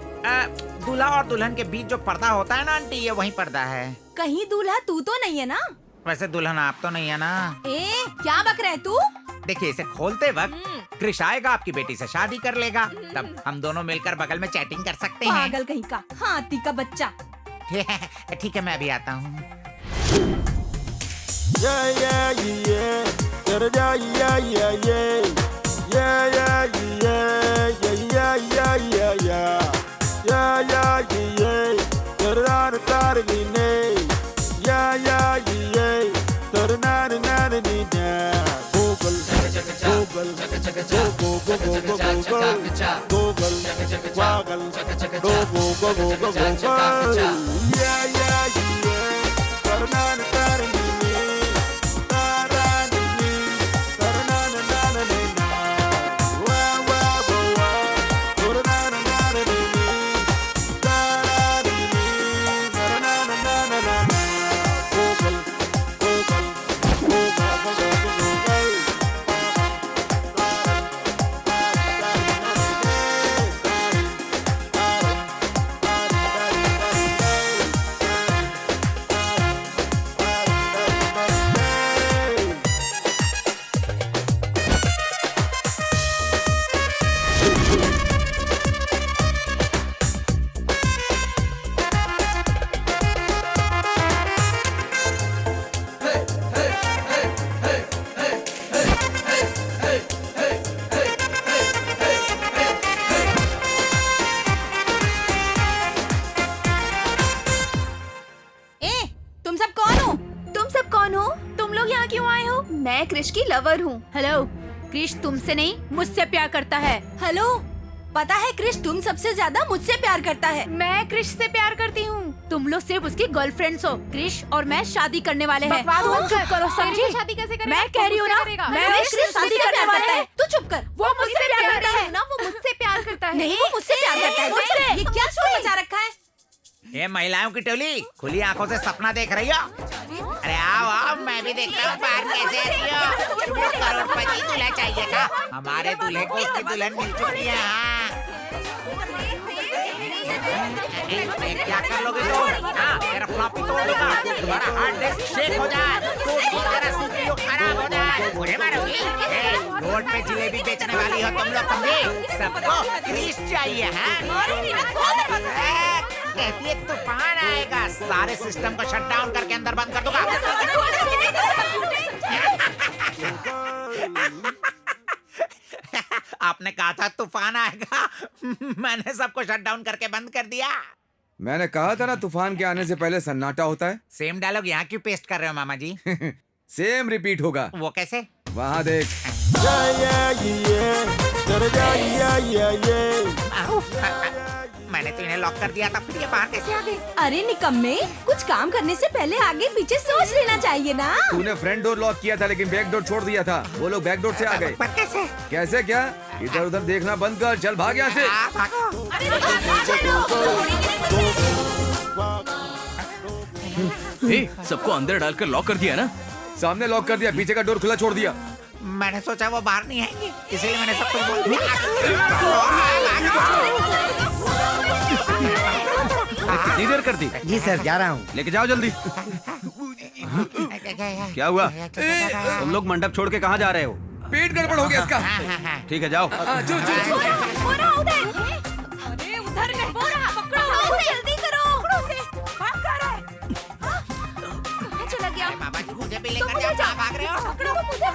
दूल्हा और दुल्हन के बीच जो पर्दा होता है ना आंटी, ये वही पर्दा है। कहीं दूल्हा तू तो नहीं है ना? वैसे दुल्हन आप तो नहीं है ना? क्या बक रहा है तू? देखिए, इसे खोलते वक्त क्रिश आएगा, आपकी बेटी से शादी कर लेगा। तब हम दोनों मिलकर बगल में चैटिंग कर सकते हैं। पागल कहीं का, हाथी का बच्चा। ठीक है, मैं अभी आता हूँ। मैं क्रिश की लवर हूँ। हेलो, क्रिश तुमसे नहीं मुझसे प्यार करता है। हेलो, पता है क्रिश तुम सबसे ज्यादा मुझसे प्यार करता है। मैं क्रिश से प्यार करती हूँ। तुम लोग सिर्फ उसकी गर्लफ्रेंड्स हो। क्रिश और मैं शादी करने वाले हैं। बकवास मत चुप कर। करो, तेरी समझी? शादी कैसे करेगा? मैं कह रही हूँ ना, करेगा। मैं क्रिश उससे शादी मुझसे करने प्यार वाले करता हैं। है। तू चुप कर। वो मुझसे प्यार करता है ना, वो मुझसे प्यार करता है। नहीं, वो मुझसे प्यार करता है। मुझसे। ये क्या शोर मचा रखा है? ये महिलाओं की टोली खुली आंखों से सपना देख रही हो? अरे आओ आओ, मैं भी देखता हूँ बाहर कैसे आ रही हो। तुमको करोड़पति दूल्हा चाहिए था, हमारे दूल्हे को उसकी दुल्हन मिल चुकी है। हाँ। क्या कर लोगे तुम? हाँ, तेरा फ्लॉपी तोड़ दूंगा, तुम्हारा हार्ड डिस्क शेक हो जाए, तो तेरा CPU खराब हो जाए, मुझे मारोगी? रोड पे जिलेबी बेचने वाली हो तुम लोग, समझे? सबको क्रिश चाहिए, हाँ? कहती है तूफान आएगा, सारे सिस्टम को शट डाउन करके अंदर बंद कर दूंगा। आपने कहा था तूफान आएगा, मैंने सबको शट डाउन करके बंद कर दिया। मैंने कहा था ना तूफान के आने से पहले सन्नाटा होता है। सेम डायलॉग यहाँ क्यों पेस्ट कर रहे हो मामा जी? सेम रिपीट होगा। वो कैसे? वहाँ देख। मैंने तो इन्हें लॉक कर दिया था, फिर ये बाहर कैसे आ गए? अरे निकम्मे, कुछ काम करने से पहले आगे पीछे सोच लेना चाहिए ना। तूने फ्रंट डोर लॉक किया था लेकिन बैक डोर छोड़ दिया था। वो लोग बैक डोर से आ गए। पर कैसे? कैसे क्या? इधर उधर देखना बंद कर, चल भाग यहाँ से। भागो। सबको अंदर डालकर लॉक कर दिया ना? सामने लॉक कर दिया, पीछे का डोर खुला छोड़ दिया। मैंने सोचा वो बाहर नहीं आएंगे, इसलिए मैंने सब कुछ बोल दिया। कितनी देर कर दी? जी सर, जा रहा हूँ। लेके जाओ जल्दी। क्या हुआ? तुम लोग मंडप छोड़ के कहाँ जा रहे हो? पेट गड़बड़ हो गया इसका। ठीक है जाओ। चल चल चल। अरे उधर नहीं, पकड़ो, जल्दी करो। भाग कर रहा है। चला गया। बाबा जी मुझे भी लेकर जाओ, कहाँ भाग रहे हो? पकड़ो मुझे,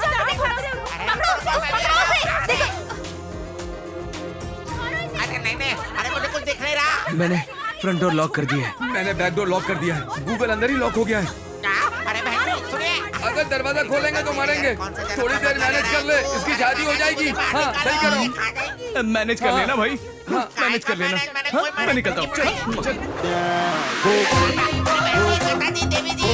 अरे नहीं नहीं, अरे मुझे कुछ दिख नहीं रहा। मैंने फ्रंट डोर लॉक कर दिया है। मैंने बैक डोर लॉक कर दिया है। गूगल अंदर ही लॉक हो गया है। अरे बहन जी सुनिए, अगर दरवाजा खोलेंगे तो मारेंगे। थोड़ी देर मैनेज कर ले, इसकी शादी हो जाएगी। हाँ सही करो। मैनेज कर लेना भाई, हाँ मैनेज कर लेना। हाँ, मैं निकलता हूँ। चल चल। देवी जी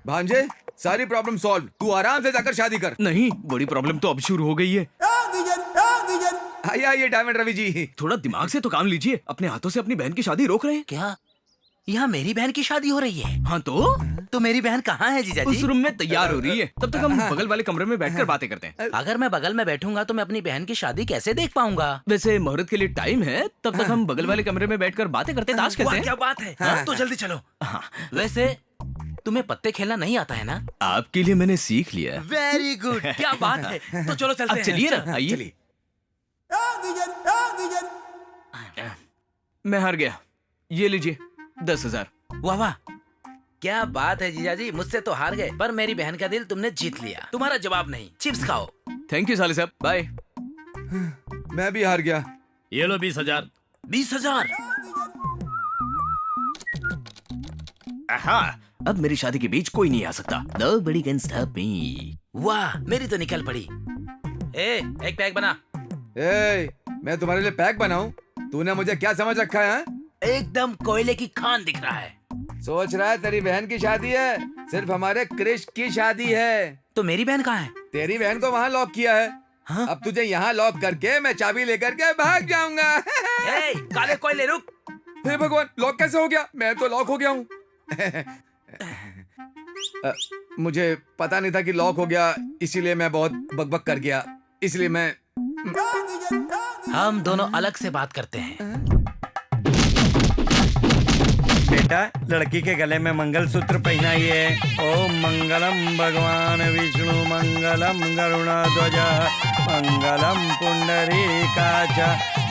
भांजे, सारी प्रॉब्लम सॉल्व। तू आराम से जाकर शादी कर। नहीं, बड़ी प्रॉब्लम तो अब शुरू हो गई है। आइए आइए डायमंड रवि जी। थोड़ा दिमाग से तो काम लीजिए। अपने हाथों से अपनी बहन की शादी रोक रहे हैं क्या यहाँ मेरी बहन की शादी हो रही है? हाँ तो मेरी बहन कहाँ है जीजा उस जी? रूम में तैयार हो रही है। तब तक हम बगल वाले कमरे में बैठकर बातें करते हैं। अगर मैं बगल में बैठूंगा तो मैं अपनी बहन की शादी कैसे देख पाऊंगा? वैसे मुहूर्त के लिए टाइम है, तब तक हम बगल वाले कमरे में बैठकर बातें करते ताश खेलते हैं। क्या बात है, हाँ, तो जल्दी चलो। हाँ, वैसे तुम्हें पत्ते खेलना नहीं आता है ना? आपके लिए मैंने सीख लिया। वेरी गुड, क्या बात है। तो चलो चलते अब हैं। चलिए ना, आइए। मैं हार गया, ये लीजिए 10,000। वाह वाह, क्या बात है जीजा जी, मुझसे तो हार गए पर मेरी बहन का दिल तुमने जीत लिया। तुम्हारा जवाब नहीं, चिप्स खाओ। थैंक यू साले साहब, बाय। मैं भी हार गया। ये लो 20,000। 20,000? अब मेरी शादी के बीच कोई नहीं आ सकता। Nobody can stop me। वाह, मेरी तो निकल पड़ी। एक पैक बना। मैं तुम्हारे लिए पैक बनाऊं? तूने मुझे क्या समझ रखा है? एकदम कोयले की खान दिख रहा है। सोच रहा है तेरी बहन की शादी है? सिर्फ हमारे क्रिश की शादी है। तो मेरी बहन कहाँ है? तेरी बहन को वहाँ लॉक किया है। हाँ? अब तुझे यहाँ लॉक करके मैं चाबी लेकर के भाग जाऊंगा। काले कोयले रुक। हे भगवान, लॉक कैसे हो गया? मैं तो लॉक हो गया हूँ। मुझे पता नहीं था कि लॉक हो गया, इसीलिए मैं बहुत बकबक कर गया। इसलिए मैं हम दोनों अलग से बात करते हैं। बेटा, लड़की के गले में मंगलसूत्र पहनाइए। ओम मंगलम भगवान विष्णु मंगलम गरुणध्वज मंगलम पुंडरीकाच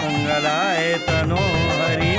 मंगलाय तनो हरि।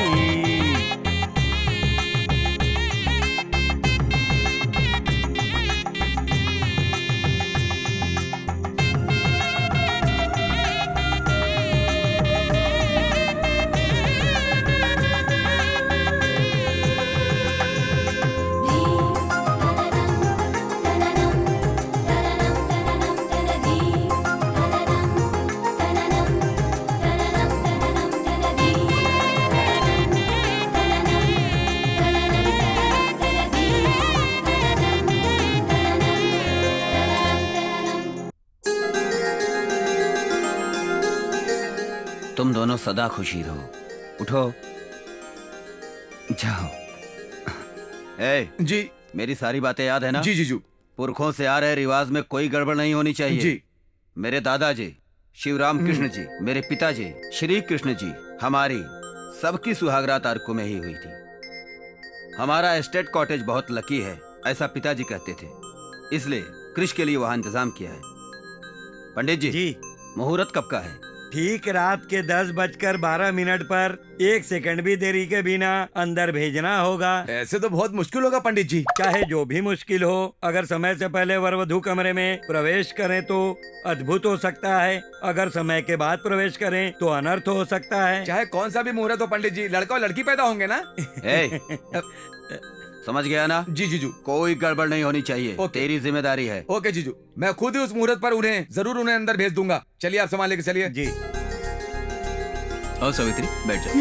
तुम दोनों सदा खुशी रहो। उठो, जाओ। ए, जी मेरी सारी बातें याद है ना? जी जीजू। पुरखों से आ रहे रिवाज में कोई गड़बड़ नहीं होनी चाहिए। जी। मेरे दादाजी शिवराम कृष्ण जी, मेरे पिताजी श्री कृष्ण जी, हमारी सबकी सुहागरात अर्को में ही हुई थी। हमारा एस्टेट कॉटेज बहुत लकी है, ऐसा पिताजी कहते थे, इसलिए कृष के लिए वहाँ इंतजाम किया है। पंडित जी, मुहूर्त कब का है? ठीक रात के 10:12 पर 1 सेकंड भी देरी के बिना अंदर भेजना होगा। ऐसे तो बहुत मुश्किल होगा पंडित जी। चाहे जो भी मुश्किल हो, अगर समय से पहले वर वधू कमरे में प्रवेश करें तो अद्भुत हो सकता है, अगर समय के बाद प्रवेश करें तो अनर्थ हो सकता है। चाहे कौन सा भी मुहूर्त हो पंडित जी, लड़का और लड़की पैदा होंगे ना। समझ गया ना? जी जीजू। कोई गड़बड़ नहीं होनी चाहिए, तेरी जिम्मेदारी है। ओके जीजू, मैं खुद ही उस मुहूर्त पर उन्हें अंदर भेज दूंगा। चलिए आप संभाल लेके चलिए। जी। आओ सावित्री, बैठ जाओ।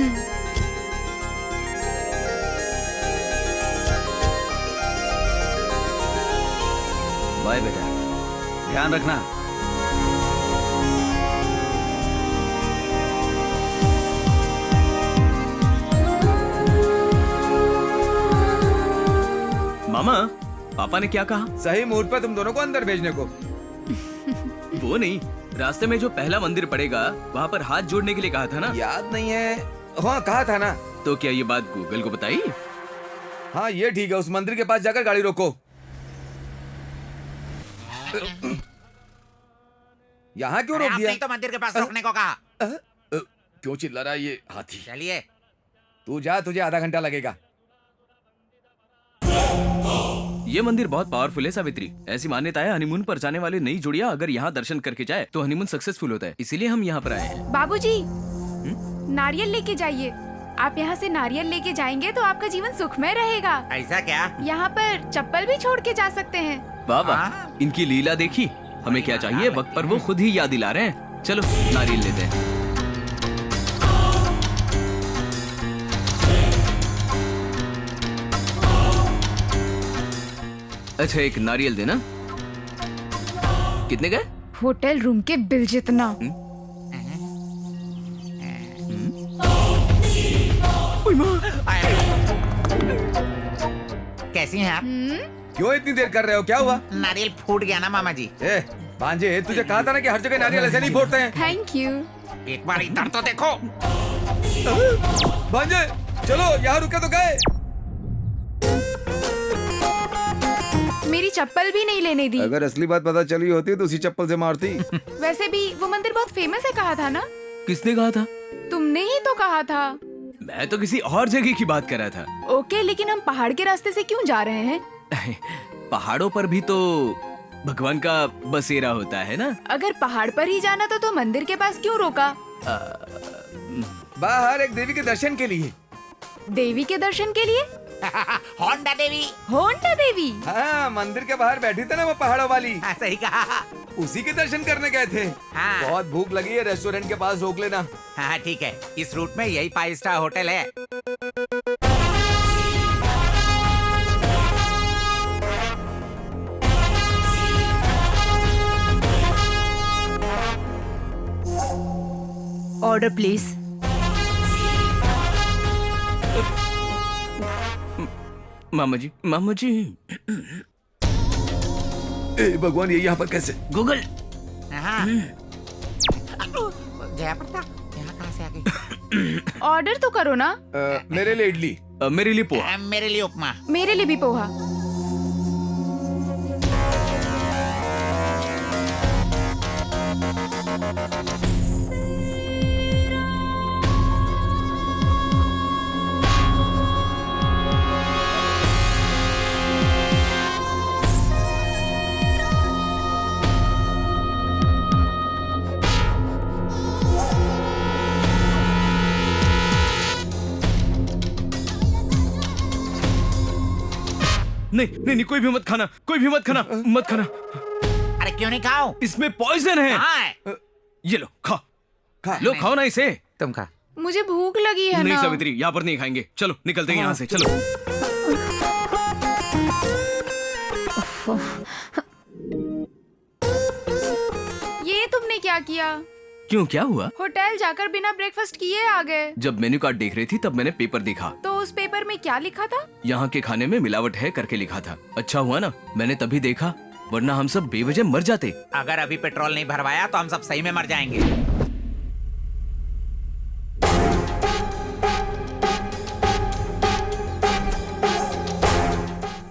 बाय बेटा, ध्यान रखना। मामा, पापा ने क्या कहा? सही मुहूर्त पर तुम दोनों को अंदर भेजने को। वो नहीं, रास्ते में जो पहला मंदिर पड़ेगा वहाँ पर हाथ जोड़ने के लिए कहा था ना? याद नहीं है। हाँ कहा था ना। तो क्या ये बात गूगल को बताई? हाँ ये ठीक है, उस मंदिर के पास जाकर गाड़ी रोको। यहाँ क्यों रोक दिया? आपने तो मंदिर के पास रोकने को कहा। क्यों चिल्ला रहा है ये हाथी? चलिए। तू जा, तुझे आधा घंटा लगेगा। ये मंदिर बहुत पावरफुल है सावित्री। ऐसी मान्यता है, हनीमून पर जाने वाले नई जोड़ियां अगर यहाँ दर्शन करके जाए तो हनीमून सक्सेसफुल होता है, इसीलिए हम यहाँ पर आए हैं। बाबूजी, नारियल लेके जाइए। आप यहाँ से नारियल लेके जाएंगे तो आपका जीवन सुखमय रहेगा। ऐसा क्या? यहाँ पर चप्पल भी छोड़ के जा सकते हैं। बाबा, इनकी लीला देखी। हमें क्या चाहिए, वक्त पर वो खुद ही याद दिला रहे हैं। चलो नारियल लेते हैं। अच्छा, एक नारियल देना। कितने गए? होटल रूम के बिल जितना। कैसी हैं आप? क्यों इतनी देर कर रहे हो? क्या हुआ? नारियल फूट गया ना मामा जी। भांजे, तुझे कहा था ना कि हर जगह नारियल ऐसे नहीं फोड़ते हैं। Thank you. एक बार इधर तो देखो। भांजे चलो, यहाँ रुके तो गए। मेरी चप्पल भी नहीं लेने दी। अगर असली बात पता चली होती तो उसी चप्पल से मारती। वैसे भी वो मंदिर बहुत फेमस है, कहा था ना? किसने कहा था? तुमने ही तो कहा था। मैं तो किसी और जगह की बात कर रहा था। ओके, लेकिन हम पहाड़ के रास्ते से क्यों जा रहे हैं? पहाड़ों पर भी तो भगवान का बसेरा होता है ना। अगर पहाड़ पर ही जाना तो मंदिर के पास क्यों रोका? बाहर एक देवी के दर्शन के लिए। देवी के दर्शन के लिए? होंडा देवी। होंडा देवी? हाँ, मंदिर के बाहर बैठी थी ना वो पहाड़ों वाली। हाँ, सही कहा। उसी के दर्शन करने गए थे। हाँ। बहुत भूख लगी है, रेस्टोरेंट के पास रोक लेना। हाँ ठीक है, इस रूट में यही 5 स्टार होटल है। Order please. मामा जी, मामा जी। ए भगवान, ये यहाँ पर कैसे? गूगल। हाँ। जया प्रताप, यहाँ कहाँ से आ गई? ऑर्डर तो करो ना। मेरे लिए इडली। मेरे लिए पोहा। मेरे लिए उपमा। मेरे लिए भी पोहा। नहीं नहीं नहीं, कोई भी मत खाना, कोई भी मत खाना, मत खाना। अरे क्यों नहीं खाओ? इसमें पॉइजन है। हाँ। ये लो, खा खा। लो, खाओ ना इसे। तुम खा। मुझे भूख लगी है नहीं ना। सावित्री, यहाँ पर नहीं खाएंगे। चलो निकलते हैं यहाँ से, चलो। ये तुमने क्या किया? क्यों, क्या हुआ? होटल जाकर बिना ब्रेकफास्ट किए आ गए। जब मेन्यू कार्ड देख रही थी तब मैंने पेपर देखा। तो उस पेपर में क्या लिखा था? यहाँ के खाने में मिलावट है करके लिखा था। अच्छा हुआ ना मैंने तभी देखा, वरना हम सब बेवजह मर जाते। अगर अभी पेट्रोल नहीं भरवाया तो हम सब सही में मर जाएंगे।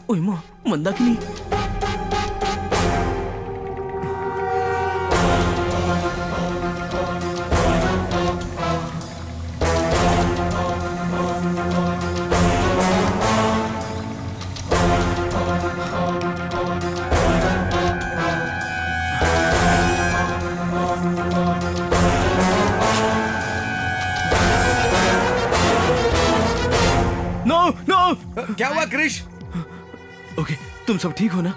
ओए माँ, मंदाकिनी। नो नो, क्या हुआ क्रिश? ओके, तुम सब ठीक हो ना?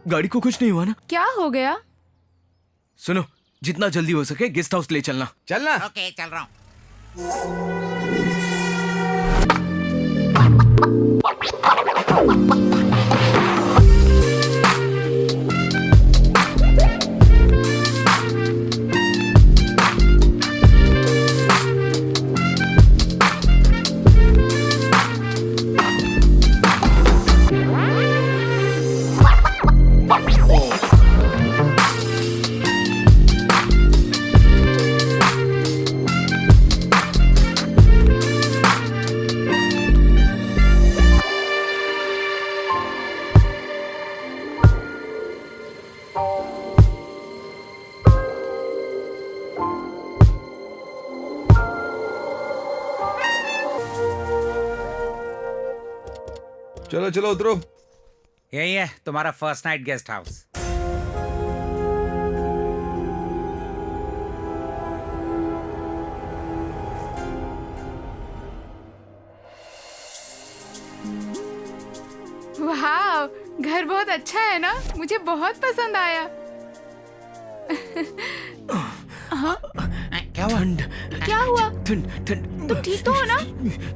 गाड़ी को कुछ नहीं हुआ ना? क्या हो गया? सुनो, जितना जल्दी हो सके गेस्ट हाउस ले चलना। चलना। ओके, चल रहा हूँ। चलो चलो उतरो। यही है तुम्हारा फर्स्ट नाइट गेस्ट हाउस। वाह, घर बहुत अच्छा है ना? मुझे बहुत पसंद आया। क्या हुआ? ठंड, क्या हुआ? ठंड, ठंड। तुम ठीक तो हो ना?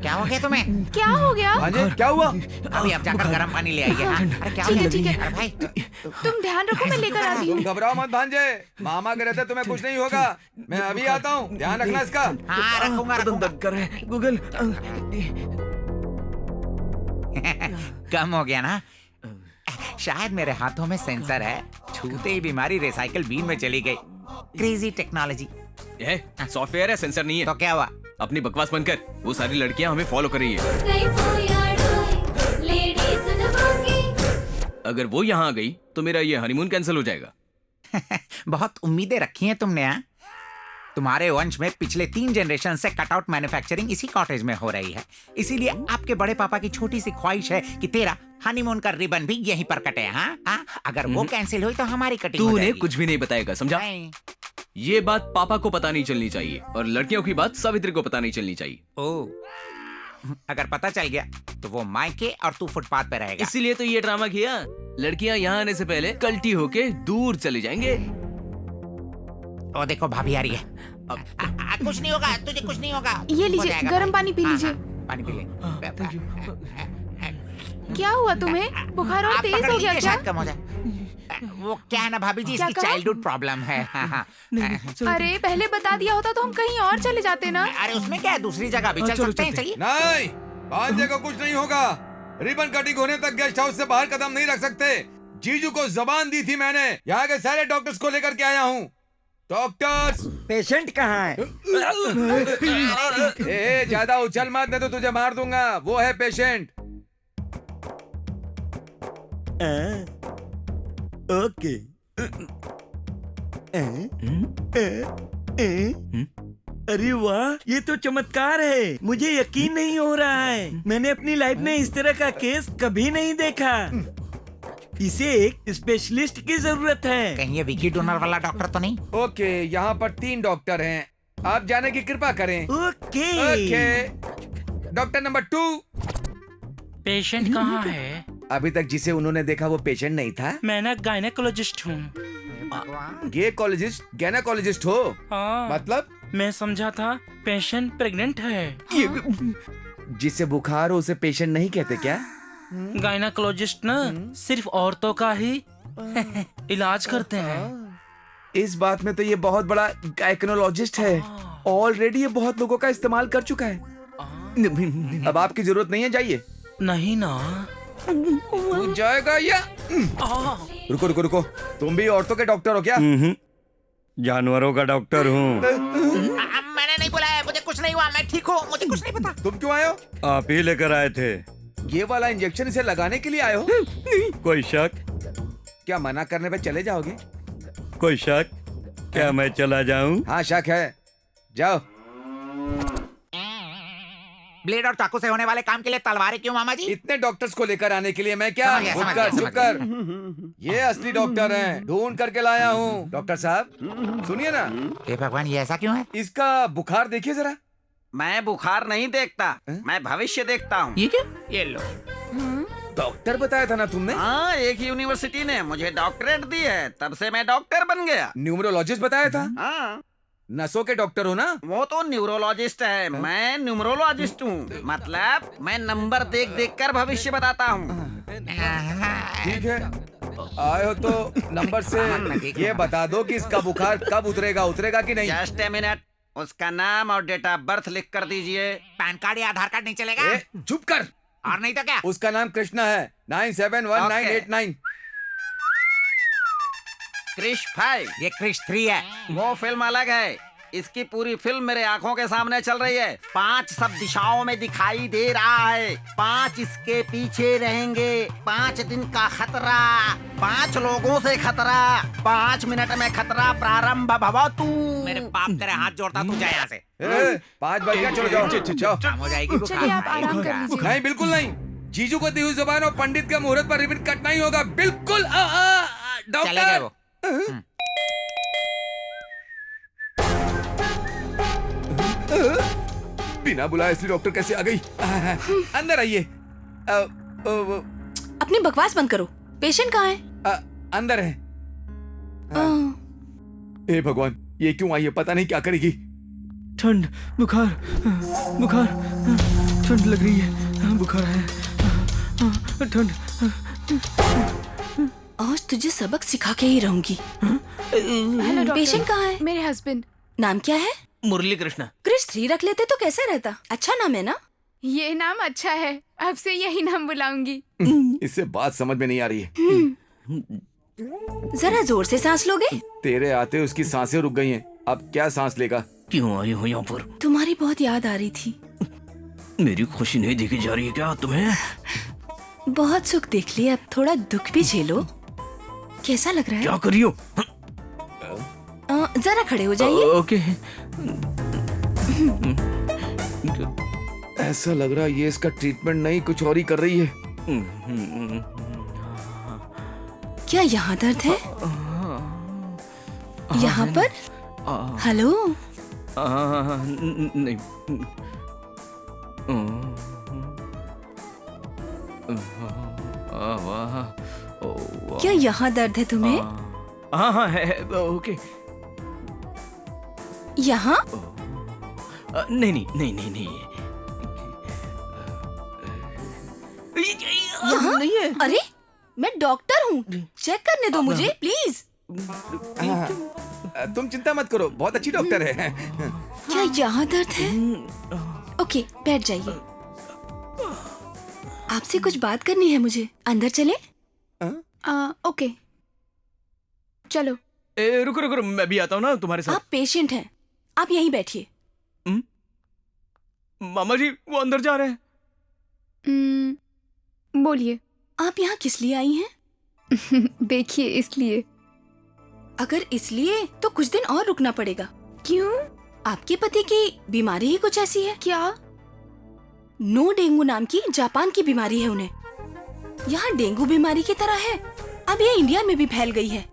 क्या हो गया तुम्हें? क्या हो गया? भांजे क्या हुआ? अभी अब जाकर गर्म पानी ले आइए। हाँ? अरे क्या हो ठीक है, गया? ठीक है। अरे भाई, तुम ध्यान रखो, मैं लेकर आती तुम हूँ। घबराओ मत भांजे, मामा के रहते तुम्हें कुछ नहीं होगा। मैं अभी आता हूँ, ध्यान रखना इसका। हाँ रखूंगा बदन रखूंगा। दर्द कर रहा है। गूगल। कम हो गया ना? शायद मेरे हाथों में सेंसर है, छूते ही बीमारी रिसाइकल बीन में चली गई। Crazy technology. यह सॉफ्टवेयर है, सेंसर नहीं है। तो क्या हुआ? अपनी बकवास बंद कर। वो सारी लड़कियां हमें फॉलो कर रही है। अगर वो यहाँ आ गई तो मेरा ये हनीमून कैंसिल हो जाएगा। बहुत उम्मीदें रखी हैं तुमने। हाँ, तुम्हारे वंश में पिछले 3 जनरेशन से कटआउट मैन्युफैक्चरिंग इसी कॉटेज में हो रही है। इसीलिए आपके बड़े पापा की छोटी सी ख्वाहिश है कि तेरा हनीमून का रिबन भी यहीं पर कटे। हाँ हाँ, अगर वो कैंसिल हुई तो हमारी कटिंग हो तूने जाएगी। कुछ भी नहीं बताएगा, समझा? नहीं। ये बात पापा को पता नहीं चलनी चाहिए और लड़कियों की बात सावित्री को पता नहीं चलनी चाहिए। ओह, अगर पता चल गया तो वो मायके और तू फुटपाथ पे रहेगा। इसीलिए तो ये ड्रामा किया। लड़कियां यहाँ आने से पहले कल्टी होके दूर चले जाएंगे। ओ देखो भाभी आ रही है। कुछ नहीं होगा, तुझे कुछ नहीं होगा। ये हो लीजिए, जाएगा। गर्म पानी पी हाँ, लीजिए। हाँ, पानी पी ले। क्या हुआ तुम्हें? बुखार और आप तेज पकड़ हो गया लीजिए, क्या? शायद कम हो जाए। वो क्या है ना भाभी जी, क्या इसकी कहा? चाइल्डहुड प्रॉब्लम है। हाँ, हाँ। अरे पहले बता दिया होता तो हम कहीं और चले जाते ना। अरे उसमें क्या है, दूसरी जगह भी चल चलो, सकते हैं। चलते। चलिए। नहीं, भांजे को कुछ नहीं होगा। रिबन कटिंग होने तक गेस्ट हाउस से बाहर कदम नहीं रख सकते। जीजू को जबान दी थी मैंने। यहाँ के सारे डॉक्टर्स को लेकर के आया हूँ। डॉक्टर्स। पेशेंट कहाँ है? ए, ज्यादा उछल मत, नहीं तो तुझे मार दूंगा। वो है पेशेंट। ओके। अरे वाह, ये तो चमत्कार है। मुझे यकीन नहीं हो रहा है। मैंने अपनी लाइफ में इस तरह का केस कभी नहीं देखा। इसे एक स्पेशलिस्ट की जरूरत है। कहीं ये विकी डोनर वाला डॉक्टर तो नहीं? ओके, यहाँ पर 3 डॉक्टर हैं। आप जाने की कृपा करें। Okay. Okay, doctor number 2। Patient कहाँ है? अभी तक जिसे उन्होंने देखा वो पेशेंट नहीं था। मैं ना गायनेकोलॉजिस्ट हूँ। गेकोलॉजिस्ट, गैनाकोलॉजिस्ट हो? हाँ, मतलब मैं समझा था पेशेंट प्रेग्नेंट है। जिसे बुखार हो उसे पेशेंट नहीं कहते क्या? गायनेकोलॉजिस्ट ना सिर्फ औरतों का ही इलाज करते हैं। इस बात में तो ये बहुत बड़ा गायकोनोलॉजिस्ट है। ऑलरेडी ये बहुत लोगों का इस्तेमाल कर चुका है। अब आपकी जरूरत नहीं है, जाइए। नहीं ना। तू जाएगा या? रुको रुको रुको, तुम भी औरतों के डॉक्टर हो क्या? जानवरों का डॉक्टर हूँ। मैंने नहीं बोला है, मुझे कुछ नहीं हुआ, मैं ठीक हूँ, मुझे कुछ नहीं पता। तुम क्यों आए हो? आप ही लेकर आए थे। ये वाला इंजेक्शन इसे लगाने के लिए आए हो? कोई शक? क्या मना करने पे चले जाओगे? कोई शक? क्या मैं चला जाऊं? हाँ शक है, जाओ। ब्लेड और चाकू से होने वाले काम के लिए तलवारें क्यों मामा जी? इतने डॉक्टर्स को लेकर आने के लिए मैं क्या? समझ गया, चुप कर। ये असली डॉक्टर हैं, ढूंढ करके लाया हूँ। डॉक्टर साहब सुनिए ना। हे भगवान, ये ऐसा क्यों है? इसका बुखार देखिए जरा। मैं बुखार नहीं देखता, मैं भविष्य देखता हूँ। ये क्या? ये लो। डॉक्टर बताया था ना तुमने? हाँ, एक यूनिवर्सिटी ने मुझे डॉक्टरेट दी है, तब से मैं डॉक्टर बन गया। न्यूमरोलॉजिस्ट बताया था? हाँ, नसों के डॉक्टर हो ना? वो तो न्यूरोलॉजिस्ट है, मैं न्यूमरोलॉजिस्ट हूँ। मतलब मैं नंबर देख देख कर भविष्य बताता हूँ। ठीक है, आए हो तो नंबर से ये बता दो कि इसका बुखार कब उतरेगा, उतरेगा कि नहीं? जस्ट ए मिनट, उसका नाम और डेट ऑफ बर्थ लिख कर दीजिए। पैन कार्ड या आधार कार्ड नहीं चलेगा? चुप कर। और नहीं तो क्या? उसका नाम कृष्णा है, 971989। क्रिश 5। ये क्रिश 3 है। वो फिल्म अलग है, इसकी पूरी फिल्म मेरे आंखों के सामने चल रही है। 5 सब दिशाओं में दिखाई दे रहा है, 5 इसके पीछे रहेंगे, 5 दिन का खतरा, 5 लोगों से खतरा, 5 मिनट में खतरा प्रारंभ भवतु। मेरे बाप तेरे हाथ जोड़ता, तू जा यहाँ से। 5 बज गया, चलो जाओ। काम हो जाएगी। चलिए आप आराम कर लीजिए। नहीं बिल्कुल नहीं, जीजू को दी हुई जुबान और पंडित के मुहूर्त पर रिबन कटना ही होगा। बिल्कुल। चले गए वो। बिना बुलाए इसलिए डॉक्टर कैसे आ गई? अंदर आइए। अपनी बकवास बंद करो। पेशेंट कहाँ है? अंदर है। हे भगवान, ये क्यों आई है? पता नहीं क्या करेगी। ठंड, बुखार, बुखार, ठंड लग रही है, बुखार है, ठंड। आज तुझे सबक सिखा के ही रहूंगी। Hello doctor. पेशेंट कहाँ है? मेरे हस्बैंड। नाम क्या है? मुरली कृष्ण। क्रिश 3 रख लेते तो कैसा रहता? अच्छा नाम है ना? ये नाम अच्छा है, अब से यही नाम बुलाऊंगी। इससे बात समझ में नहीं आ रही है। जरा जोर से सांस लोगे? तेरे आते उसकी सांसें रुक गई हैं। अब क्या सांस लेगा? क्यों आई हो यहाँ पर? तुम्हारी बहुत याद आ रही थी। मेरी खुशी नहीं देखी जा रही है क्या तुम्हें? बहुत सुख देख लिया, अब थोड़ा दुख भी झेलो। कैसा लग रहा है? क्या करियो? जरा खड़े हो जाइए। ओके। ऐसा लग रहा है ये इसका ट्रीटमेंट नहीं, कुछ और ही कर रही है। क्या यहाँ दर्द है? यहाँ पर? हेलो? नहीं। क्या यहाँ दर्द है तुम्हें? हाँ हाँ है, ओके। यहाँ? नहीं नहीं नहीं नहीं नहीं। यहाँ? नहीं है। अरे मैं डॉक्टर हूँ, चेक करने दो मुझे प्लीज। तुम चिंता मत करो, बहुत अच्छी डॉक्टर है। क्या यहाँ दर्द है? ओके बैठ जाइए। आपसे कुछ बात करनी है मुझे, अंदर चले? ओके चलो। रुको रुको, मैं भी आता हूँ ना तुम्हारे साथ। आप पेशेंट हैं, आप यहीं बैठिए। मामा जी वो अंदर जा रहे हैं। बोलिए। आप यहाँ किस लिए आई हैं? देखिए इसलिए। अगर इसलिए तो कुछ दिन और रुकना पड़ेगा। क्यों? आपके पति की बीमारी ही कुछ ऐसी है। क्या? नो डेंगू नाम की जापान की बीमारी है उन्हें। यहाँ डेंगू बीमारी की तरह है, अब ये इंडिया में भी फैल गई है।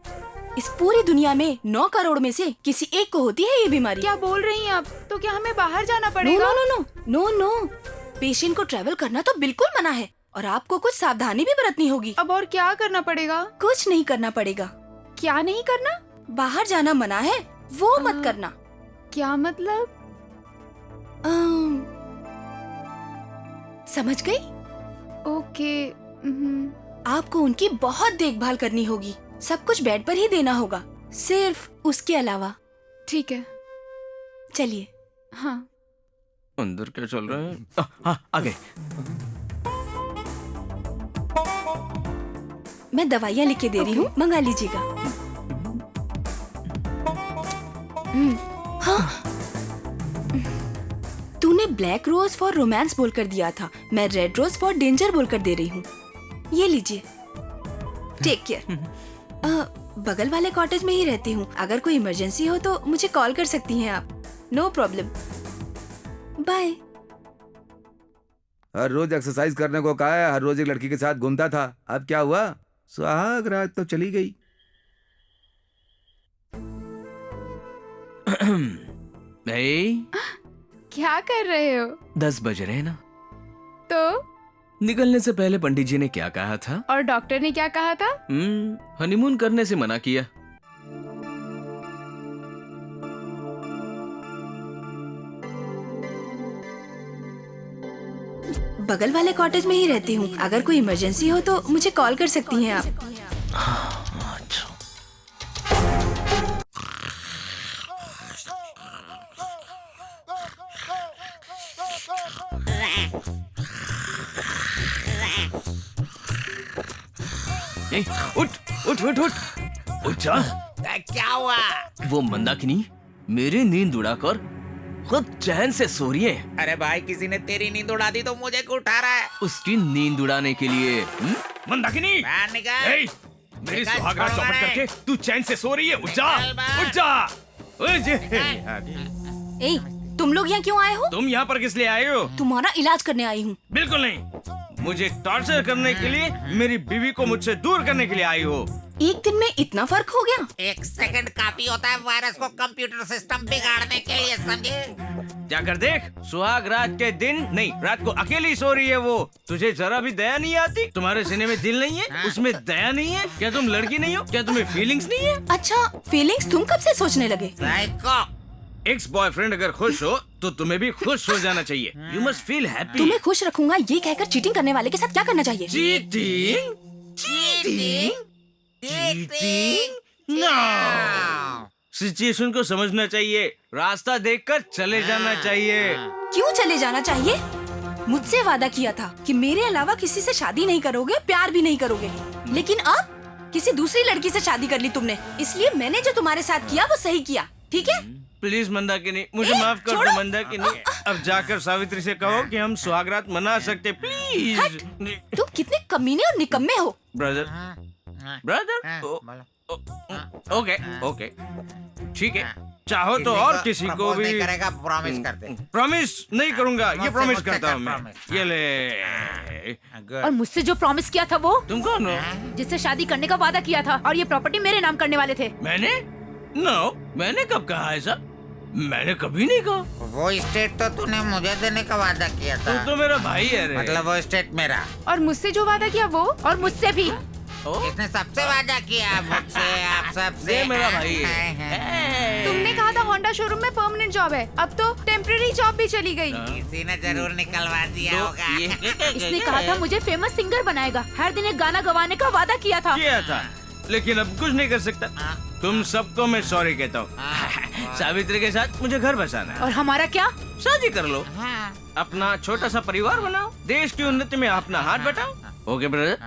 इस पूरी दुनिया में 9 करोड़ में से किसी एक को होती है ये बीमारी। क्या बोल रही हैं आप? तो क्या हमें बाहर जाना पड़ेगा? No no no no no, patient को ट्रैवल करना तो बिल्कुल मना है और आपको कुछ सावधानी भी बरतनी होगी। अब और क्या करना पड़ेगा? कुछ नहीं करना पड़ेगा। क्या नहीं करना? बाहर जाना मना है, वो मत करना। क्या मतलब? समझ गई? ओके। आपको उनकी बहुत देखभाल करनी होगी, सब कुछ बेड पर ही देना होगा, सिर्फ उसके अलावा। ठीक है। चलिए। हाँ। अंदर क्या चल रहा है? हाँ, आ गए। मैं दवाइयाँ लिख के दे रही हूँ, मंगा लीजिएगा। हाँ। तूने ब्लैक रोज फॉर रोमांस बोलकर दिया था, मैं रेड रोज फॉर डेंजर बोलकर दे रही हूँ। ये लीजिए। Take care. बगल वाले कॉटेज में ही रहती हूँ, अगर कोई इमरजेंसी हो तो मुझे कॉल कर सकती हैं आप। No problem. बाय। हर रोज एक्सरसाइज करने को कहा है, हर रोज एक लड़की के साथ घूमता था, अब क्या हुआ? सुहाग रात तो चली गई। क्या कर रहे हो? 10 बज रहे हैं ना? तो निकलने से पहले पंडित जी ने क्या कहा था? और डॉक्टर ने क्या कहा था? हनीमून करने से मना किया। बगल वाले कॉटेज में ही रहती हूँ, अगर कोई इमरजेंसी हो तो मुझे कॉल कर सकती हैं आप। उठ उठ उठ उठ उठ जा। क्या हुआ? वो मंदाकिनी मेरी नींद उड़ाकर खुद चैन से सो रही है। अरे भाई, किसी ने तेरी नींद उड़ा दी तो मुझे क्यों उठा रहा है? उसकी नींद उड़ाने के लिए मंदाकिनी, बाहर निकल। मेरी निकल, सुहागरात छोड़ चौपट रहे। करके तू चैन से सो रही है। उठ जा, उठ जा। ए, तुम लोग यहाँ क्यों आए हो? तुम यहाँ पर किस लिए आए हो? तुम्हारा इलाज करने आई हूँ। बिल्कुल नहीं, मुझे टॉर्चर करने के लिए, मेरी बीवी को मुझसे दूर करने के लिए आई हो। एक दिन में इतना फर्क हो गया? 1 सेकंड काफी होता है वायरस को कंप्यूटर सिस्टम बिगाड़ने के लिए, समझे? जाकर देख, सुहाग रात के दिन नहीं, रात को अकेली सो रही है वो। तुझे जरा भी दया नहीं आती? तुम्हारे सीने में दिल नहीं है? उसमें दया नहीं है? क्या तुम लड़की नहीं हो? क्या तुम्हें फीलिंग्स नहीं है? अच्छा, फीलिंग्स तुम कब से सोचने लगे? एक्स बॉयफ्रेंड अगर खुश हो तो तुम्हें भी खुश हो जाना चाहिए। You must feel happy. तुम्हें खुश रखूंगा ये कहकर चीटिंग करने वाले के साथ क्या करना चाहिए? चीटिंग? चीटिंग? नो। सिचुएशन को समझना चाहिए, रास्ता देखकर चले जाना चाहिए। क्यों चले जाना चाहिए? मुझसे वादा किया था कि मेरे अलावा किसी से शादी नहीं करोगे, प्यार भी नहीं करोगे, लेकिन अब किसी दूसरी लड़की से शादी कर ली तुमने। इसलिए मैंने जो तुम्हारे साथ किया वो सही किया, ठीक है? प्लीज मंदाकिनी, मुझे माफ कर दो मंदाकिनी। अब जाकर सावित्री से कहो कि हम सुहागरात मना सकते, प्लीज। तुम कितने कमीने और निकम्मे हो। ब्रदर, ब्रदर, ओके ओके, ठीक है। चाहो तो और किसी को भी करेगा, प्रॉमिस कर दे। प्रॉमिस नहीं करूंगा, ये प्रॉमिस करता हूँ मैं। ये ले। और मुझसे जो प्रॉमिस किया था वो? तुम कौन हो? जिससे शादी करने का वादा किया था और ये प्रॉपर्टी मेरे नाम करने वाले थे। मैंने? नो, मैंने कब कहा ऐसा? मैंने कभी नहीं कहा। वो स्टेट तो तूने मुझे देने का वादा किया था। तू तो मेरा भाई है रे। मतलब वो स्टेट मेरा। और मुझसे जो वादा किया वो? और मुझसे भी। इसने सबसे वादा किया, मुझसे, आप सबसे। मेरा भाई है। तुमने कहा था होंडा शोरूम में परमानेंट जॉब है, अब तो टेम्परेरी जॉब भी चली गई। किसी ने जरूर निकलवा दिया होगा। इसने कहा था मुझे फेमस सिंगर बनाएगा, हर दिन एक गाना गवाने का वादा किया था। लेकिन अब कुछ नहीं कर सकता। तुम सबको मैं सॉरी कहता हूँ। सावित्री के साथ मुझे घर बसाना है। और हमारा क्या? शादी कर लो, अपना छोटा सा परिवार बनाओ, देश की उन्नति में अपना हाथ बटाओ। ओके ब्रदर,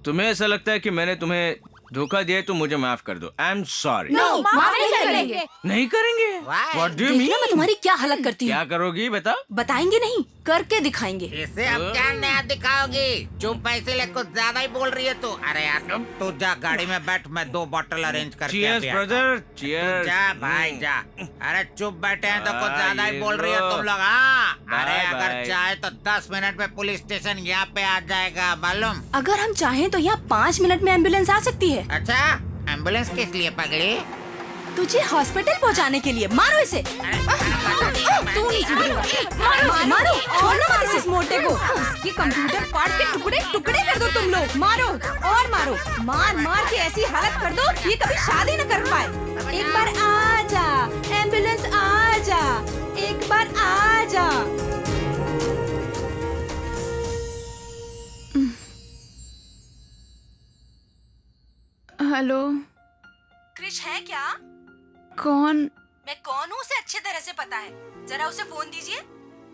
तुम्हें ऐसा लगता है कि मैंने तुम्हें धोखा दिया तो मुझे माफ कर दो। I am sorry. नो, माफ नहीं करेंगे। नहीं करेंगे? What do you देखना mean? मैं तुम्हारी क्या हालत करती हूँ। क्या करोगी बता? बताएंगे नहीं, करके दिखाएंगे। इसे अब क्या नया दिखाओगी? चुप, पैसे ले, कुछ ज्यादा ही बोल रही है तू। अरे यार, तू जा गाड़ी में बैठ, मैं 2 बॉटल अरेंज करके Cheers, brother, cheers. जा भाई जा। अरे चुप बैठे हैं तो कुछ ज्यादा ही बोल रही है तुम लोग। हाँ, अरे अगर चाहे तो 10 मिनट में पुलिस स्टेशन यहाँ पे आ जाएगा, मालूम? अगर हम चाहें तो यहाँ 5 मिनट में एम्बुलेंस आ सकती है। अच्छा, एम्बुलेंस किस लिए पकड़ी? तुझे हॉस्पिटल पहुँचाने के लिए। मारो इसे। तू नहीं सुधरेगा। मारो, मारो, छोड़ना मत इस मोटे को। इसके कंप्यूटर पार्ट के टुकड़े टुकड़े कर दो तुम लोग। मारो और मारो, मार मार के ऐसी हालत कर दो ये कभी शादी न कर पाए। एक बार आ जा, एम्बुलेंस आ जा, एक बार आ जा। हेलो, क्रिश है क्या? कौन? मैं कौन हूँ उसे अच्छे तरह से पता है। जरा उसे फोन दीजिए।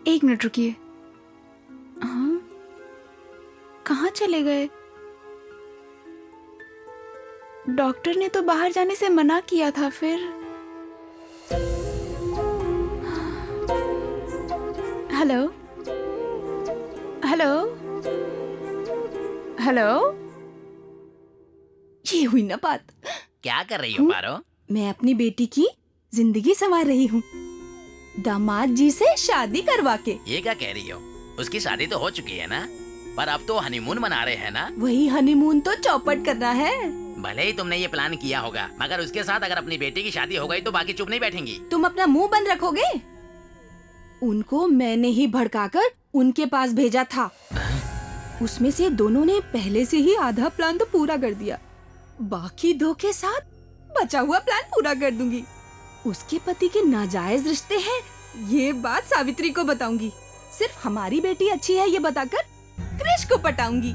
1 मिनट रुकिए। हाँ, कहाँ चले गए? डॉक्टर ने तो बाहर जाने से मना किया था। फिर हेलो हेलो हेलो, ये हुई ना बात। क्या कर रही हो पारो? मैं अपनी बेटी की जिंदगी संवार रही हूँ, दामाद जी से शादी करवा के। ये क्या कह रही हो? उसकी शादी तो हो चुकी है ना, पर अब तो हनीमून मना रहे हैं ना। वही हनीमून तो चौपट करना है। भले ही तुमने ये प्लान किया होगा, मगर उसके साथ अगर अपनी बेटी की शादी हो गई तो बाकी चुप नहीं बैठेंगी। तुम अपना मुंह बंद रखोगे? उनको मैंने ही भड़काकर उनके पास भेजा था। उसमें से दोनों ने पहले से ही आधा प्लान तो पूरा कर दिया, बाकी 2 के साथ बचा हुआ प्लान पूरा कर दूंगी। उसके पति के नाजायज रिश्ते हैं, ये बात सावित्री को बताऊंगी। सिर्फ हमारी बेटी अच्छी है ये बताकर क्रिश को पटाऊंगी।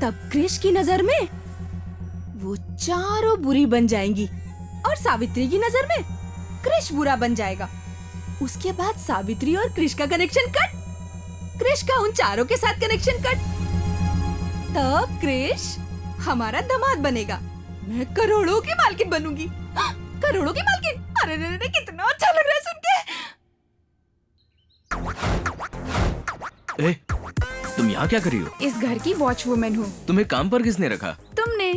तब क्रिश की नजर में वो चारों बुरी बन जाएंगी और सावित्री की नजर में क्रिश बुरा बन जाएगा। उसके बाद सावित्री और क्रिश का कनेक्शन कट, क्रिश का उन चारों के साथ कनेक्शन कट। तब क्रिश हमारा दामाद बनेगा, मैं करोड़ों की मालकिन बनूंगी। करोड़ों की मालकिन। अरे रे रे, कितना अच्छा लग रहा है सुन के। ए, तुम यहाँ क्या कर रही हो? इस घर की वॉचवुमन हूँ। तुम्हें काम पर किसने रखा? तुमने।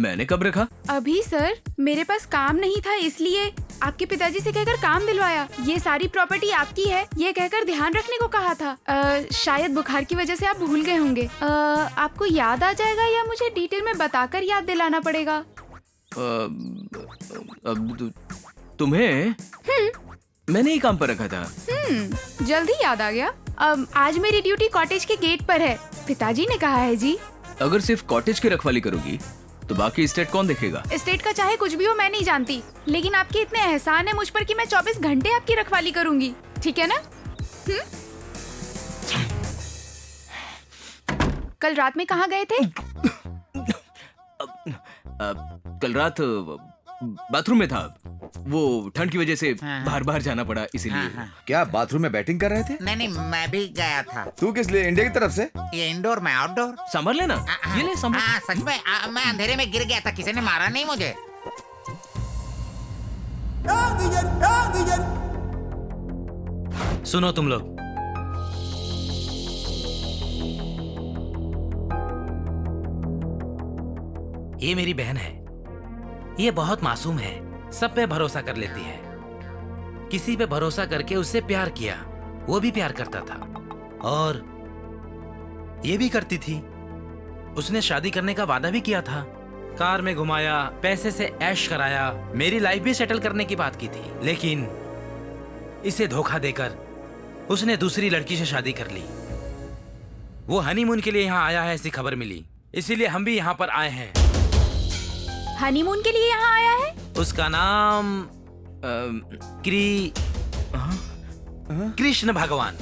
मैंने कब रखा? अभी सर, मेरे पास काम नहीं था इसलिए आपके पिताजी से कहकर काम दिलवाया। ये सारी प्रॉपर्टी आपकी है ये कहकर ध्यान रखने को कहा था। शायद बुखार की वजह से आप भूल गए होंगे। आपको याद आ जाएगा या मुझे डिटेल में बताकर याद दिलाना पड़ेगा? अब तुम्हें मैंने ही काम पर रखा था। जल्दी याद आ गया। आज मेरी ड्यूटी कॉटेज के गेट पर है, पिताजी ने कहा है जी। अगर सिर्फ कॉटेज की रखवाली करोगी तो बाकी एस्टेट कौन देखेगा? एस्टेट का चाहे कुछ भी हो मैं नहीं जानती, लेकिन आपके इतने एहसान है मुझ पर कि मैं 24 घंटे आपकी रखवाली करूंगी, ठीक है ना? कल रात में कहाँ गए थे? कल रात बाथरूम में था। वो ठंड की वजह से बाहर बाहर जाना पड़ा इसीलिए। क्या बाथरूम में बैटिंग कर रहे थे? नहीं, मैं भी गया था। तू किस लिए? इंडिया की तरफ से? ये इंडोर में आउटडोर। संभल लेना। ये ले संभल। सच में मैं अंधेरे में गिर गया था, किसी ने मारा नहीं मुझे। सुनो तुम लोग, ये मेरी बहन है। ये बहुत मासूम है, सब पे भरोसा कर लेती है। किसी पे भरोसा करके उससे प्यार किया, वो भी प्यार करता था और ये भी करती थी। उसने शादी करने का वादा भी किया था, कार में घुमाया, पैसे से ऐश कराया, मेरी लाइफ भी सेटल करने की बात की थी। लेकिन इसे धोखा देकर उसने दूसरी लड़की से शादी कर ली। वो हनीमून के लिए यहाँ आया है ऐसी खबर मिली, इसीलिए हम भी यहाँ पर आए हैं। हनीमून के लिए यहाँ आया है? उसका नाम कृष्ण भगवान।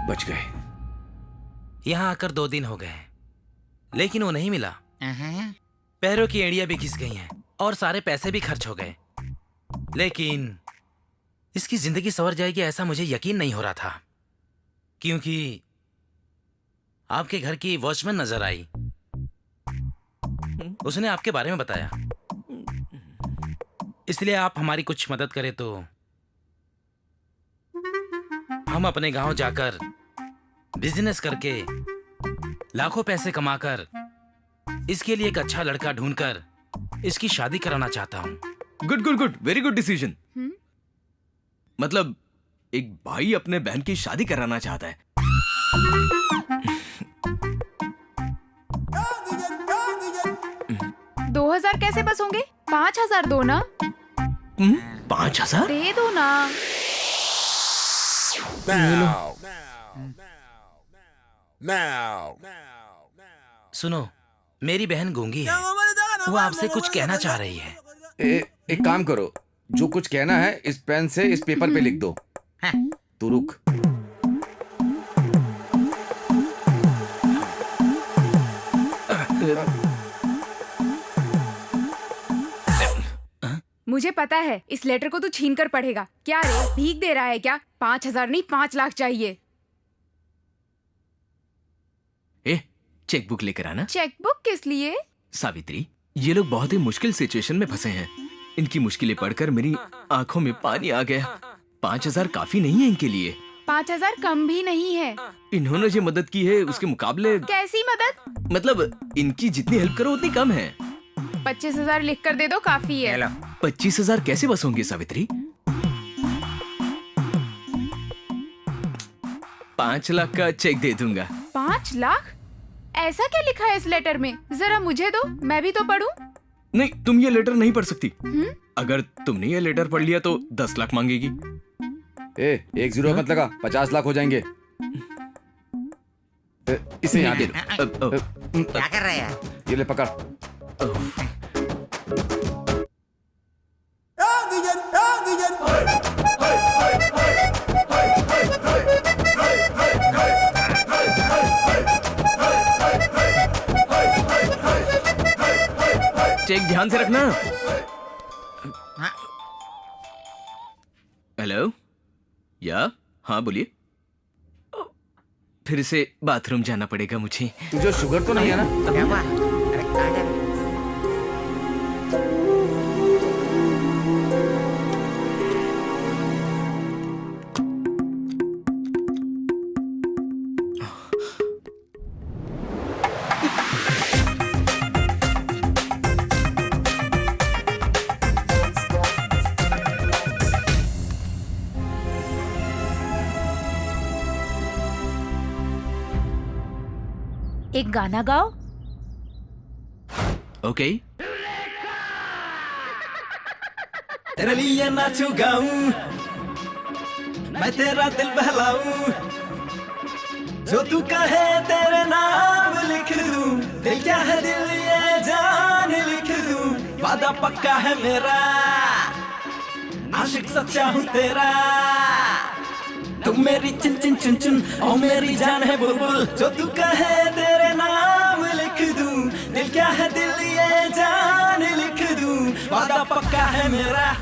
बच गए। यहाँ आकर 2 दिन हो गए, लेकिन वो नहीं मिला। पैरों की एड़ियां भी घिस गई हैं और सारे पैसे भी खर्च हो गए। लेकिन इसकी जिंदगी संवर जाएगी ऐसा मुझे यकीन नहीं हो रहा था, क्योंकि आपके घर की वॉचमैन नजर आई। उसने आपके बारे में बताया, इसलिए आप हमारी कुछ मदद करें तो हम अपने गांव जाकर बिजनेस करके लाखों पैसे कमाकर इसके लिए एक अच्छा लड़का ढूंढकर इसकी शादी कराना चाहता हूँ। Good good good, very good decision. मतलब एक भाई अपने बहन की शादी कराना चाहता है। 2000 कैसे बस होंगे? 5000 दो ना। 5000 दे दो ना। सुनो, मेरी बहन गूंगी है, वो आपसे कुछ कहना चाह रही है। एक काम करो, जो कुछ कहना है इस पेन से इस पेपर पे लिख दो। तू रुक। मुझे पता है इस लेटर को तू छीन कर पढ़ेगा। क्या रे, भीख दे रहा है क्या? 5,000 नहीं 5 लाख चाहिए। चेकबुक लेकर आना। चेकबुक किस लिए? सावित्री, ये लोग बहुत ही मुश्किल सिचुएशन में फंसे हैं। इनकी मुश्किलें पढ़कर मेरी आंखों में पानी आ गया। 5,000 काफी नहीं है इनके लिए। 5,000 कम भी नहीं है। इन्होंने जो मदद की है उसके मुकाबले। कैसी मदद? मतलब इनकी जितनी हेल्प करो उतनी कम है। 25,000 लिख कर दे दो, काफी है। 25,000 कैसे बस होंगे सावित्री? 5 लाख का चेक दे दूंगा। 5 लाख? ऐसा क्या लिखा है इस लेटर में? जरा मुझे दो, मैं भी तो पढ़ूं। नहीं, तुम ये लेटर नहीं पढ़ सकती। अगर तुमने ये लेटर पढ़ लिया तो 10 लाख मांगेगी। 1 0 मत लगा, 50 लाख हो जाएंगे। इसे यहाँ दे दो। क्या कर रहे हैं? ये ले पकड़। चेक ध्यान से रखना। हेलो, या हाँ बोलिए। फिर से बाथरूम जाना पड़ेगा मुझे। तुझे शुगर तो नहीं है ना? क्या हुआ? अरे कहाँ जा रहे? एक गाना गाओ। ओके। तेरे लिए नाचू गाऊं, मैं तेरा दिल बहलाऊं, जो तू कहे तेरे नाम लिख दूं, दिल क्या है दिल ये जान लिख दूं, वादा पक्का है मेरा, आशिक सच्चा हूँ तेरा, तुम मेरी चिन चिन चुन चुन और मेरी जान है बुलबुल, जो तू कहे तेरे नाम लिख दूं, दिल क्या है दिल ये जान लिख दूं, वादा पक्का है मेरा।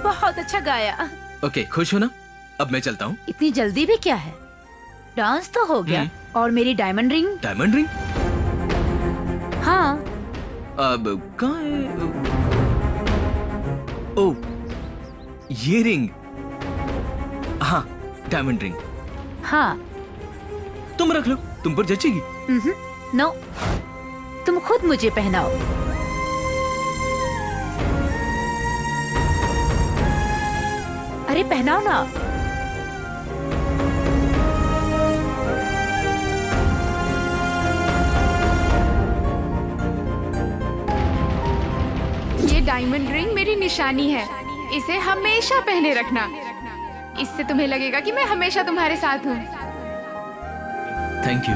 बहुत अच्छा गाया। ओके, खुश हो ना? अब मैं चलता हूँ। इतनी जल्दी भी क्या है? डांस तो हो गया। और मेरी डायमंड रिंग? Diamond ring? हाँ। अब कहाँ है? ओह, ये रिंग। हाँ, डायमंड रिंग। हाँ। तुम रख लो, तुम पर जचेगी। नो, तुम खुद मुझे पहनाओ। अरे पहनाओ ना। ये डायमंड रिंग मेरी निशानी है, इसे हमेशा पहने रखना। इससे तुम्हें लगेगा कि मैं हमेशा तुम्हारे साथ हूँ। Thank you.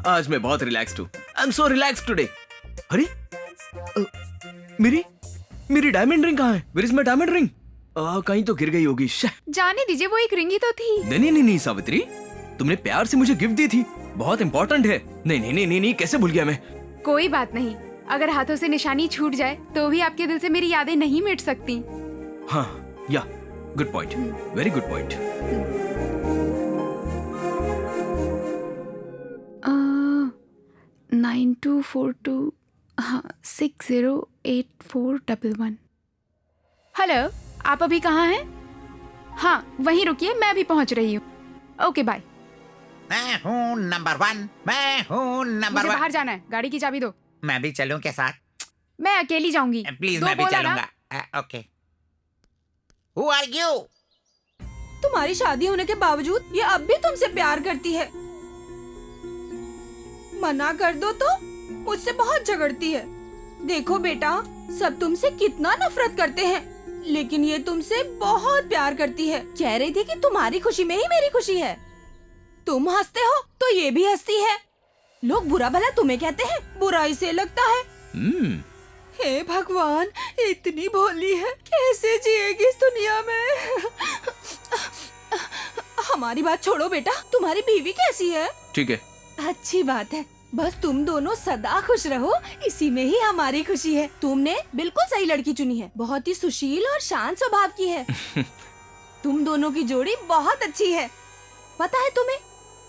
आज मैं बहुत रिलैक्स्ड हूँ। I am so relaxed today. अरे मेरी डायमंड रिंग कहाँ है? Where is my diamond ring? कहीं तो गिर गई होगी। जाने दीजिए, वो एक रिंग ही तो थी। नहीं सावित्री, तुमने प्यार से मुझे गिफ्ट दी थी, बहुत इंपॉर्टेंट है। नहीं, कैसे भूल गया मैं? कोई बात नहीं, अगर हाथों से निशानी छूट जाए तो भी आपके दिल से मेरी यादें नहीं मिट सकती। हाँ, या good point, very good point. 9242 हाँ 608411। हेलो, आप अभी कहाँ हैं? हाँ वहीं रुकिए, मैं भी पहुँच रही हूँ। Okay bye. मैं हूँ नंबर 1, मैं हूँ नंबर 1। मुझे बाहर जाना है, गाड़ी की चाबी दो। मैं भी चलूं के साथ? मैं अकेली जाऊंगी। प्लीज, दो मैं भी बोला ना? चलूंगा। ओके। Who are you? तुम्हारी शादी होने के बावजूद ये अब भी तुमसे प्यार करती है। मना कर दो तो मुझसे बहुत झगड़ती है। देखो बेटा, सब तुमसे कितना नफरत करते हैं, लेकिन ये तुमसे बहुत प्यार करती है। कह रही थी कि तुम्हारी खुशी में ही मेरी खुशी है। तुम हंसते हो तो ये भी हंसती है। लोग बुरा भला तुम्हें कहते हैं, बुरा इसे लगता है। हे भगवान, इतनी भोली है, कैसे जिएगी इस दुनिया में। हमारी बात छोड़ो बेटा, तुम्हारी बीवी कैसी है? ठीक है। अच्छी बात है, बस तुम दोनों सदा खुश रहो, इसी में ही हमारी खुशी है। तुमने बिल्कुल सही लड़की चुनी है, बहुत ही सुशील और शांत स्वभाव की है। तुम दोनों की जोड़ी बहुत अच्छी है। पता है तुम्हें,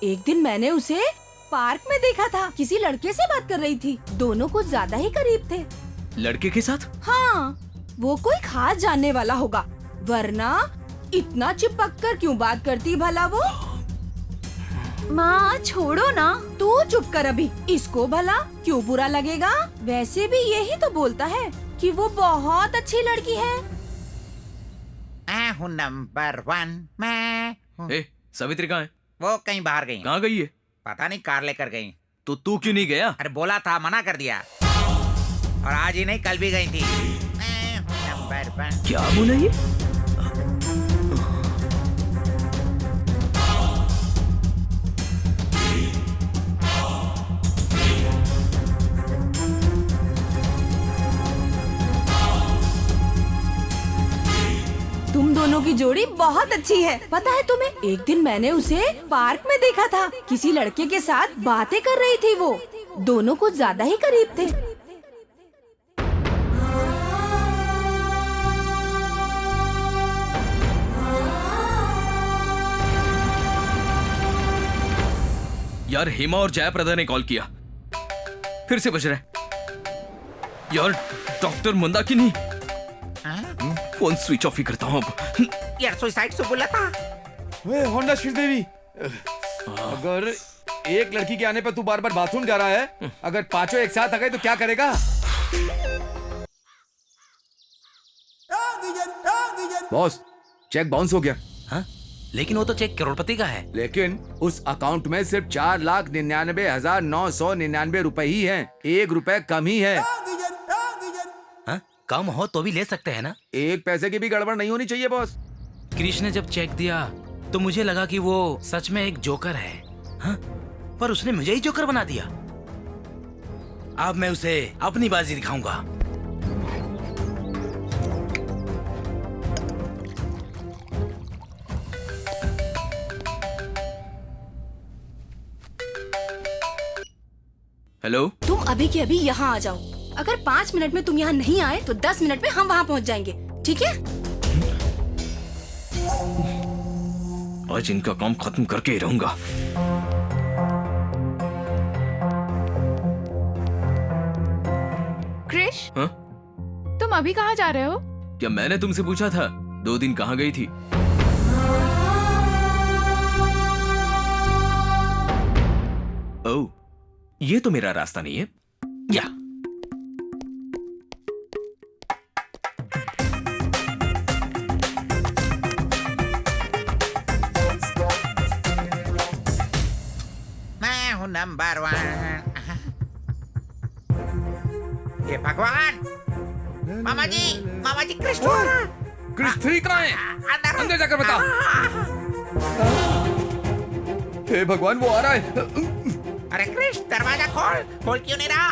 एक दिन मैंने उसे पार्क में देखा था, किसी लड़के से बात कर रही थी। दोनों कुछ ज्यादा ही करीब थे। लड़के के साथ? हाँ, वो कोई खास जानने वाला होगा, वरना इतना चिपक कर क्यों बात करती भला वो। माँ छोड़ो ना, तू चुप कर अभी। इसको भला क्यों बुरा लगेगा? वैसे भी यही तो बोलता है कि वो बहुत अच्छी लड़की है। मैं हूँ नंबर 1, मैं हूँ। ए, सावित्री कहाँ है? वो कहीं बाहर गई। कहाँ गई है? पता नहीं, कार लेकर गई। तो तू क्यों नहीं गया? अरे बोला था, मना कर दिया। और आज ही नहीं, कल भी गई थी। मैं हूँ नंबर 1। क्या बोला ये? तुम दोनों की जोड़ी बहुत अच्छी है। पता है तुम्हें, एक दिन मैंने उसे पार्क में देखा था, किसी लड़के के साथ बातें कर रही थी। वो दोनों कुछ ज्यादा ही करीब थे। यार, हेमा और जयप्रदा ने कॉल किया, फिर से बज रहा है। यार, doctor Mandakini. Phone switch off ही करता हूँ अब। यार, सुसाइड से बोला था। वे होंडा श्रीदेवी, अगर एक लड़की के आने पर तू बार बार बाथरूम जा रहा है, अगर पांचों एक साथ आ गए तो क्या करेगा? बॉस, चेक बाउंस हो गया। हाँ? लेकिन वो तो चेक करोड़पति का है। लेकिन उस अकाउंट में सिर्फ 4,99,999 रुपए ही हैं। 1 रुपए कम ही है। हाँ? कम हो तो भी ले सकते हैं ना? 1 पैसे की भी गड़बड़ नहीं होनी चाहिए बॉस। क्रिश ने जब चेक दिया तो मुझे लगा कि वो सच में एक जोकर है। हाँ? पर उसने मुझे ही जोकर बना दिया। अब मैं उसे अपनी बाजी दिखाऊंगा। हेलो, तुम अभी के अभी यहाँ आ जाओ। अगर 5 मिनट में तुम यहाँ नहीं आए तो 10 मिनट में हम वहाँ पहुँच जाएंगे, ठीक है? आज इनका काम खत्म करके ही रहूंगा। क्रिश, हाँ? तुम अभी कहाँ जा रहे हो? क्या मैंने तुमसे पूछा था 2 दिन कहाँ गई थी? ओह, ये तो मेरा रास्ता नहीं है। या मैं हूँ नंबर 1। ये भगवान, मामा जी क्रिश आ रहा है। क्रिश 3 कहाँ है? अंदर जाकर बता। हे भगवान, वो आ रहा है। अरे क्रिश, दरवाजा खोल क्यों नहीं रहा?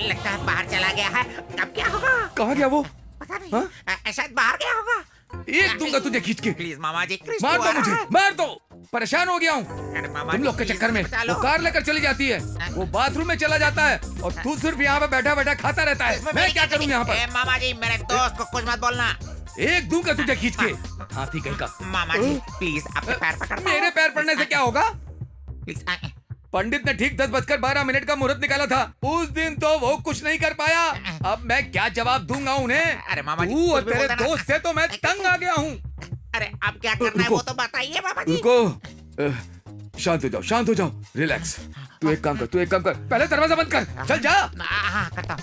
लगता है बाहर चला गया है। अब क्या होगा? कहाँ गया वो? पता नहीं, शायद बाहर गया होगा। एक दूंगा तुझे खींच के। प्लीज मामा जी, क्रिश मार तो दो आ रहा मुझे, है। मार दो। परेशान हो गया हूँ अरे मामा तुम जी, लोग के प्लीज चक्कर में। बचा वो लो। कार लेकर चली जाती है, वो बाथरूम में चला जाता है, और तू सिर्फ यहाँ पे बैठा बैठा खाता रहता है। मैं क्या करूँ यहाँ पर? मामा जी, मेरे दोस्त को कुछ मत बोलना। एक दूंगा तुझे खींच के, हाथी कहीं का। मामा जी प्लीज, आपके पैर पकड़ता हूँ। मेरे पैर पड़ने से क्या होगा? प्लीज। पंडित ने ठीक 10:12 का मुहूर्त निकाला था, उस दिन तो वो कुछ नहीं कर पाया। अब मैं क्या जवाब दूंगा उन्हें? अरे मामा जी, तू और कुछ भी तेरे बोलता ना। दोस्त से तो मैं तंग आ गया हूँ। अरे अब क्या करना है रुको। वो तो बताइए मामा जी। रुको, शांत हो जाओ, रिलैक्स। तू एक काम कर, पहले दरवाजा बंद कर। चल जा। हाँ, करता हूँ।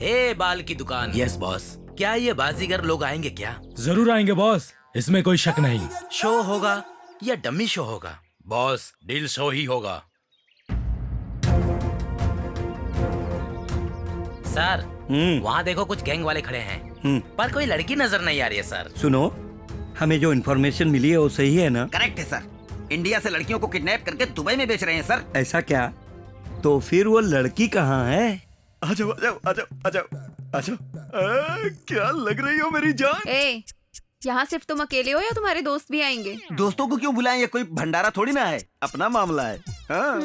ए बाल की दुकान। Yes boss. क्या ये बाजीगर लोग आएंगे क्या? जरूर आएंगे बॉस, इसमें कोई शक नहीं। शो होगा या डमी शो होगा? बॉस डील शो ही होगा। सर वहाँ देखो कुछ गैंग वाले खड़े हैं, पर कोई लड़की नजर नहीं आ रही है सर। सुनो, हमें जो इन्फॉर्मेशन मिली है वो सही है ना? करेक्ट है सर। इंडिया से लड़कियों को किडनैप करके दुबई में बेच रहे हैं सर। ऐसा क्या? तो फिर वो लड़की कहाँ है? आ जाओ आ जाओ आ जाओ आ जाओ आ जाओ। क्या लग रही हो मेरी जान। ए, यहाँ सिर्फ तुम अकेले हो या तुम्हारे दोस्त भी आएंगे? दोस्तों को क्यों बुलाएं? ये कोई भंडारा थोड़ी ना है, अपना मामला है। हाँ।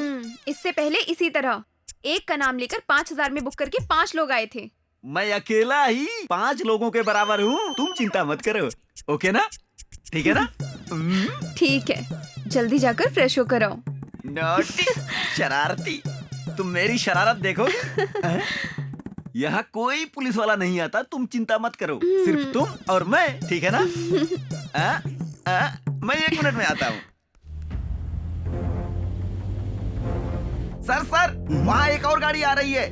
इससे पहले इसी तरह एक का नाम लेकर 5,000 में बुक करके 5 लोग आए थे। मैं अकेला ही 5 लोगों के बराबर हूँ, तुम चिंता मत करो। ओके ना? ठीक है ना? ठीक है, जल्दी जाकर फ्रेश होकर आओ। नॉटी, शरारती, तुम मेरी शरारत देखो। यहाँ कोई पुलिस वाला नहीं आता, तुम चिंता मत करो। सिर्फ तुम और मैं, ठीक है ना? मैं 1 मिनट में आता हूँ। सर वहाँ एक और गाड़ी आ रही है।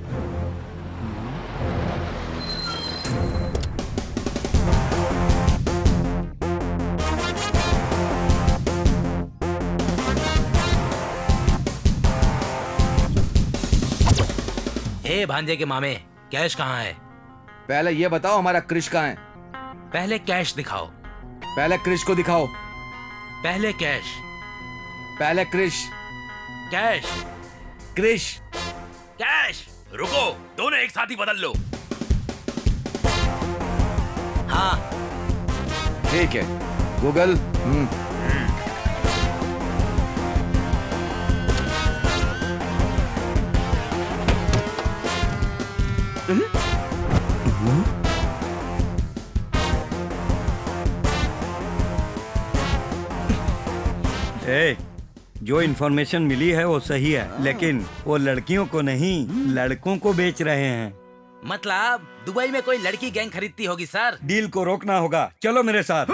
ए भांजे के मामे, कैश कहाँ है? पहले ये बताओ हमारा क्रिश कहाँ है? पहले कैश दिखाओ। पहले क्रिश को दिखाओ। पहले कैश। पहले क्रिश। कैश। क्रिश। कैश। रुको, दोनों एक साथ ही बदल लो। हाँ ठीक है। गूगल। ए, जो इन्फॉर्मेशन मिली है वो सही है, लेकिन वो लड़कियों को नहीं, लड़कों को बेच रहे हैं। मतलब दुबई में कोई लड़की गैंग खरीदती होगी सर। डील को रोकना होगा, चलो मेरे साथ।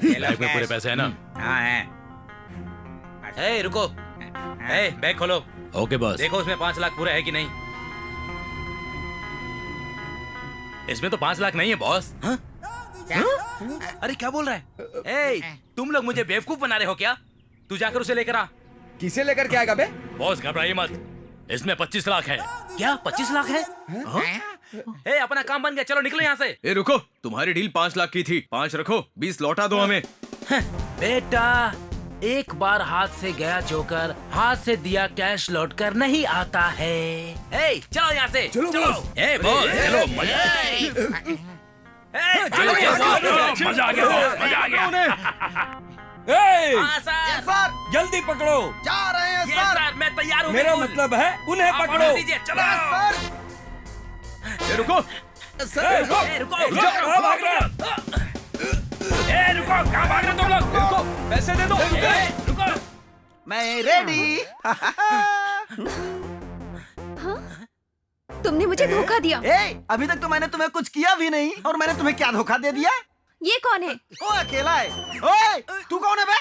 लाइफ में पूरे पैसे हैं ना? हाँ है। ए रुको, ए बैग खोलो। Okay boss. देखो उसमें 5 लाख पूरे है कि नहीं। इसमें तो 5 लाख नहीं है बॉस। हाँ? अरे क्या बोल रहा है? ए, तुम लोग मुझे बेवकूफ बना रहे हो क्या? तू जाकर उसे लेकर आ। किसे लेकर के आएगा बे? बॉस घबराइए मत, इसमें 25 लाख है। क्या 25 लाख है? ए, अपना काम बन गया, चलो निकलो यहाँ से। ए रुको, तुम्हारी डील 5 लाख की थी, 5 रखो, 20 लौटा दो हमें। बेटा, एक बार हाथ से गया जोकर हाथ से दिया कैश लौट कर नहीं आता है। ए, चलो यहाँ से। चलो। ए बॉस, चलो मजा मजा आ गया, मजा आ गया। ए, हाँ सर, जल्दी पकड़ो। जा रहे हैं ये सर। सर, मैं तैयार हूँ। मेरा बिल्कुल। मतलब है उन्हें आप पकड़ो। ऑर्डर दीजिए, चलो। ए रुको, ए, रुको, कहाँ भाग रहे हो? ए, रुको, कहाँ भाग रहे हो तुम लोग? रुको, पैसे दे दो। रुको। मैं रेडी। तुमने मुझे धोखा दिया। अभी तक तो मैंने तुम्हें कुछ किया भी नहीं, और मैंने तुम्हें क्या धोखा दे दिया? ये कौन है? वो अकेला है। ओए, तू कौन है बे?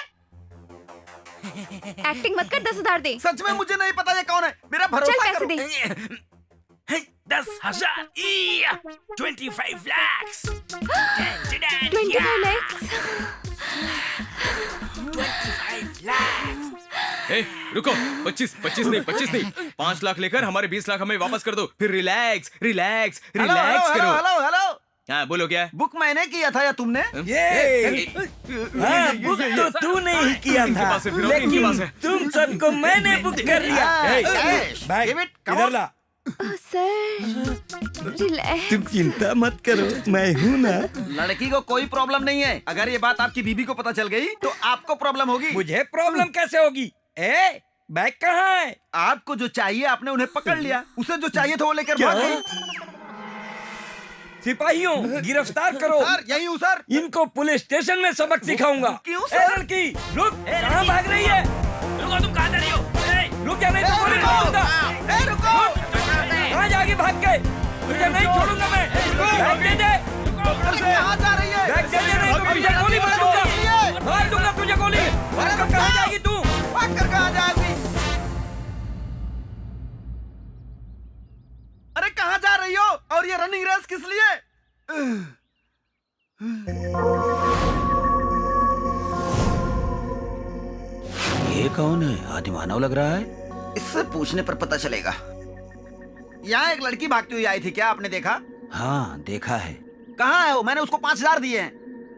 एक्टिंग मत कर, 10,000 दे। सच में मुझे नहीं पता ये कौन है, मेरा चल भरोसा पैसे करो। दे। 10,000 25 लाख 25 lakhs। 25 लाख। ए रुको, 25 नहीं, 5 लाख लेकर हमारे 20 लाख हमें वापस कर दो, फिर relax relax hello, relax hello, करो। Hello, hello. हाँ बोलो, क्या है? बुक मैंने किया था या तुमने? हाँ, बुक तो तूने ही किया इनके था, पास है, फिर और इनके पास लेकिन है। तुम सबको मैंने बुक कर दिया। Cash, bag give it, come इधर on। ला। Sir relax. तुम चिंता मत करो, मैं हूँ ना। लड़की को कोई प्रॉब्लम नहीं है। अगर ये बात आपकी बीबी को पता चल गई तो आपको प्रॉब्लम होगी। मुझे प्रॉब्लम कैसे होगी? ए, बैग कहाँ है? आपको जो चाहिए आपने उन्हें पकड़ लिया, उसे जो चाहिए था वो लेकर क्या? भाग गई। सिपाहियों, गिरफ्तार करो। सर यही हूँ सर। इनको पुलिस स्टेशन में सबक सिखाऊंगा। क्यों ए, सर? लड़की रुक, कहाँ भाग रही है? रुको, तुम कहाँ जा रही हो? रुक जा, नहीं तो गोली मार दूंगा। रुको। कहाँ जाएगी भाग के? तुझे नहीं छोड़ूंगा मैं। बैग दे दे। कहाँ जा रही है? बैग दे दे, नहीं तो तुझे गोली मार दूंगा। मार दूंगा तुझे गोली। कहाँ जाएगी तू? भाग कर कहाँ जाएगी? अरे कहाँ जा रही और ये रनिंग रेस किस लिए? ये कौन है? आदि मानव लग रहा है। इससे पूछने पर पता चलेगा। यहाँ एक लड़की भागती हुई आई थी, क्या आपने देखा? हाँ देखा है। कहाँ है वो? मैंने उसको 5,000 दिए हैं।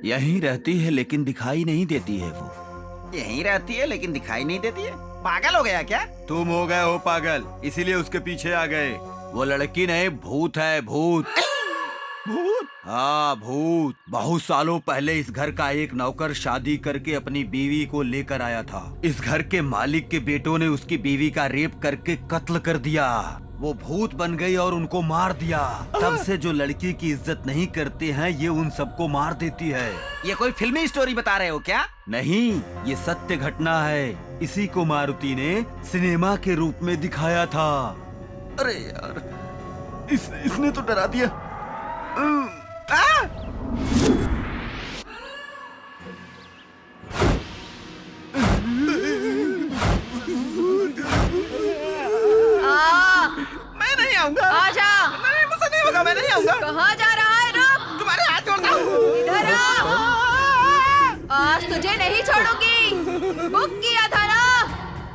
यहीं रहती है लेकिन दिखाई नहीं देती है वो। यहीं रहती है लेकिन दिखाई नहीं देती है। पागल हो गया क्या? तुम हो गए हो पागल, इसीलिए उसके पीछे आ गए। वो लड़की नहीं, भूत है, भूत। भूत? हाँ भूत। बहुत सालों पहले इस घर का एक नौकर शादी करके अपनी बीवी को लेकर आया था। इस घर के मालिक के बेटों ने उसकी बीवी का रेप करके कत्ल कर दिया। वो भूत बन गई और उनको मार दिया। तब से जो लड़की की इज्जत नहीं करते हैं, ये उन सबको मार देती है। ये कोई फिल्मी स्टोरी बता रहे हो क्या? नहीं, ये सत्य घटना है। इसी को मारुति ने सिनेमा के रूप में दिखाया था। अरे यार, इसने तो डरा दिया। मैं नहीं आऊंगा। आजा। नहीं, मुझसे नहीं होगा, मैं नहीं आऊंगा। कहाँ जा रहा है? रुक। तुम्हारे हाथ जोड़ता हूँ। इधर आ। आज तुझे नहीं छोड़ूंगी। बुक किया था ना?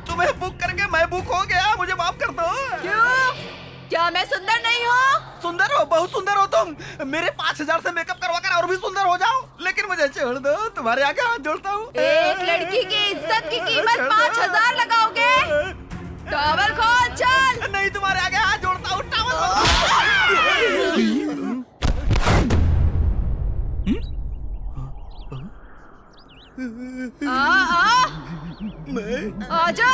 तुम्हें बुक करके मैं बुक हो गया, मुझे माफ कर दो। क्यों? क्या मैं सुंदर नहीं हूँ? सुंदर हो, बहुत सुंदर हो तुम। मेरे 5,000 से मेकअप करवा कर और भी सुंदर हो जाओ, लेकिन मुझे छोड़ दो। तुम्हारे आगे हाथ जोड़ता हूँ। एक लड़की की इज्जत की कीमत 5,000 लगाओगे? टॉवल खोल, चल। नहीं, तुम्हारे आगे हाथ जोड़ता हूँ। टॉवल आजा।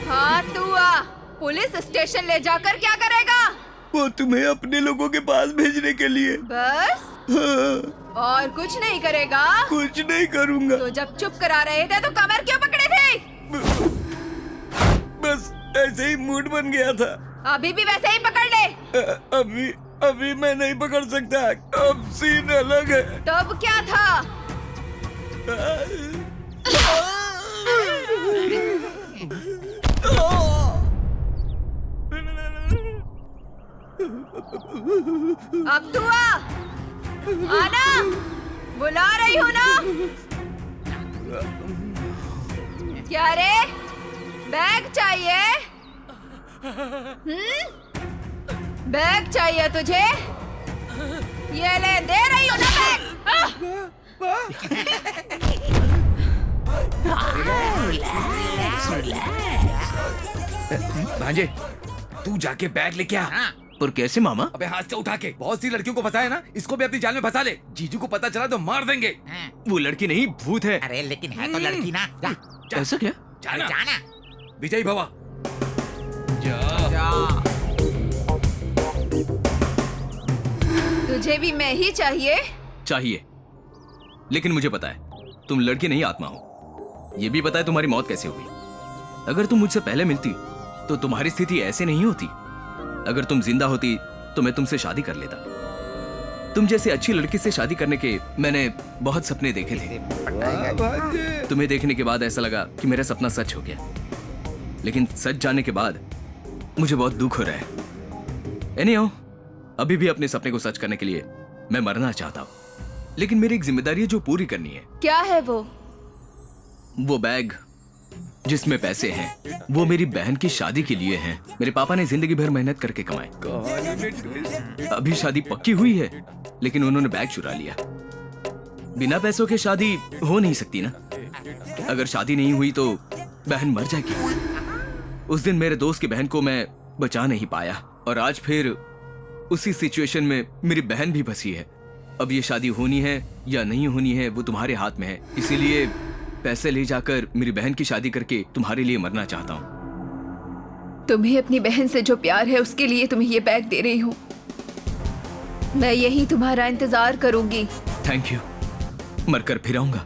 हाँ तू आ। पुलिस स्टेशन ले जाकर क्या करेगा? वो तुम्हें अपने लोगों के पास भेजने के लिए। बस? हाँ। और कुछ नहीं करेगा? कुछ नहीं करूँगा। तो जब चुप करा रहे थे तो कमर क्यों पकड़ी थी? बस ऐसे ही मूड बन गया था। अभी भी वैसे ही पकड़ ले। अभी मैं नहीं पकड़ सकता। अब सीन अलग है। तब क्या था? अब तू आ। आना, बुला रही हूँ ना। क्या रे, बैग चाहिए? बैग चाहिए तुझे? ये ले, दे रही हूँ ना बैग। भांजे, तू जाके बैग लेके आ। और कैसे मामा? अबे हाथ से उठा के। बहुत सी लड़कियों को फंसाया ना, इसको भी अपनी जाल में फंसा ले। जीजू को पता चला तो मार देंगे। वो लड़की नहीं, भूत है। अरे लेकिन है तो लड़की ना। जा, जा। ऐसा क्या? जाना, जाना। विजय भवा। तुझे भी मैं ही चाहिए? चाहिए, लेकिन मुझे पता है तुम लड़की नहीं, आत्मा हो। ये भी पता है तुम्हारी मौत कैसे हुई। अगर तुम मुझसे पहले मिलती तो तुम्हारी स्थिति ऐसे नहीं होती। अगर तुम जिंदा होती तो मैं तुमसे शादी कर लेता। तुम जैसे अच्छी लड़की से शादी करने के मैंने बहुत सपने देखे थे। तुम्हें देखने के बाद ऐसा लगा कि मेरा सपना सच हो गया, लेकिन सच जाने के बाद मुझे बहुत दुख हो रहा है। एनीहाउ, अभी भी अपने सपने को सच करने के लिए मैं मरना चाहता हूँ, लेकिन मेरी एक जिम्मेदारी है जो पूरी करनी है। क्या है वो? वो बैग जिसमें पैसे हैं, वो मेरी बहन की शादी के लिए हैं। मेरे पापा ने जिंदगी भर मेहनत करके कमाए। अभी शादी पक्की हुई है, लेकिन उन्होंने बैग चुरा लिया। बिना पैसों के शादी हो नहीं सकती ना। अगर शादी नहीं हुई तो बहन मर जाएगी। उस दिन मेरे दोस्त की बहन को मैं बचा नहीं पाया, और आज फिर उसी सिचुएशन में मेरी बहन भी फंसी है। अब ये शादी होनी है या नहीं होनी है वो तुम्हारे हाथ में है। इसीलिए पैसे ले जाकर मेरी बहन की शादी करके तुम्हारे लिए मरना चाहता हूँ। तुम्हें अपनी बहन से जो प्यार है उसके लिए तुम्हें ये बैग दे रही हूँ। मैं यही तुम्हारा इंतजार करूंगी। Thank you. मरकर फिर आऊंगा।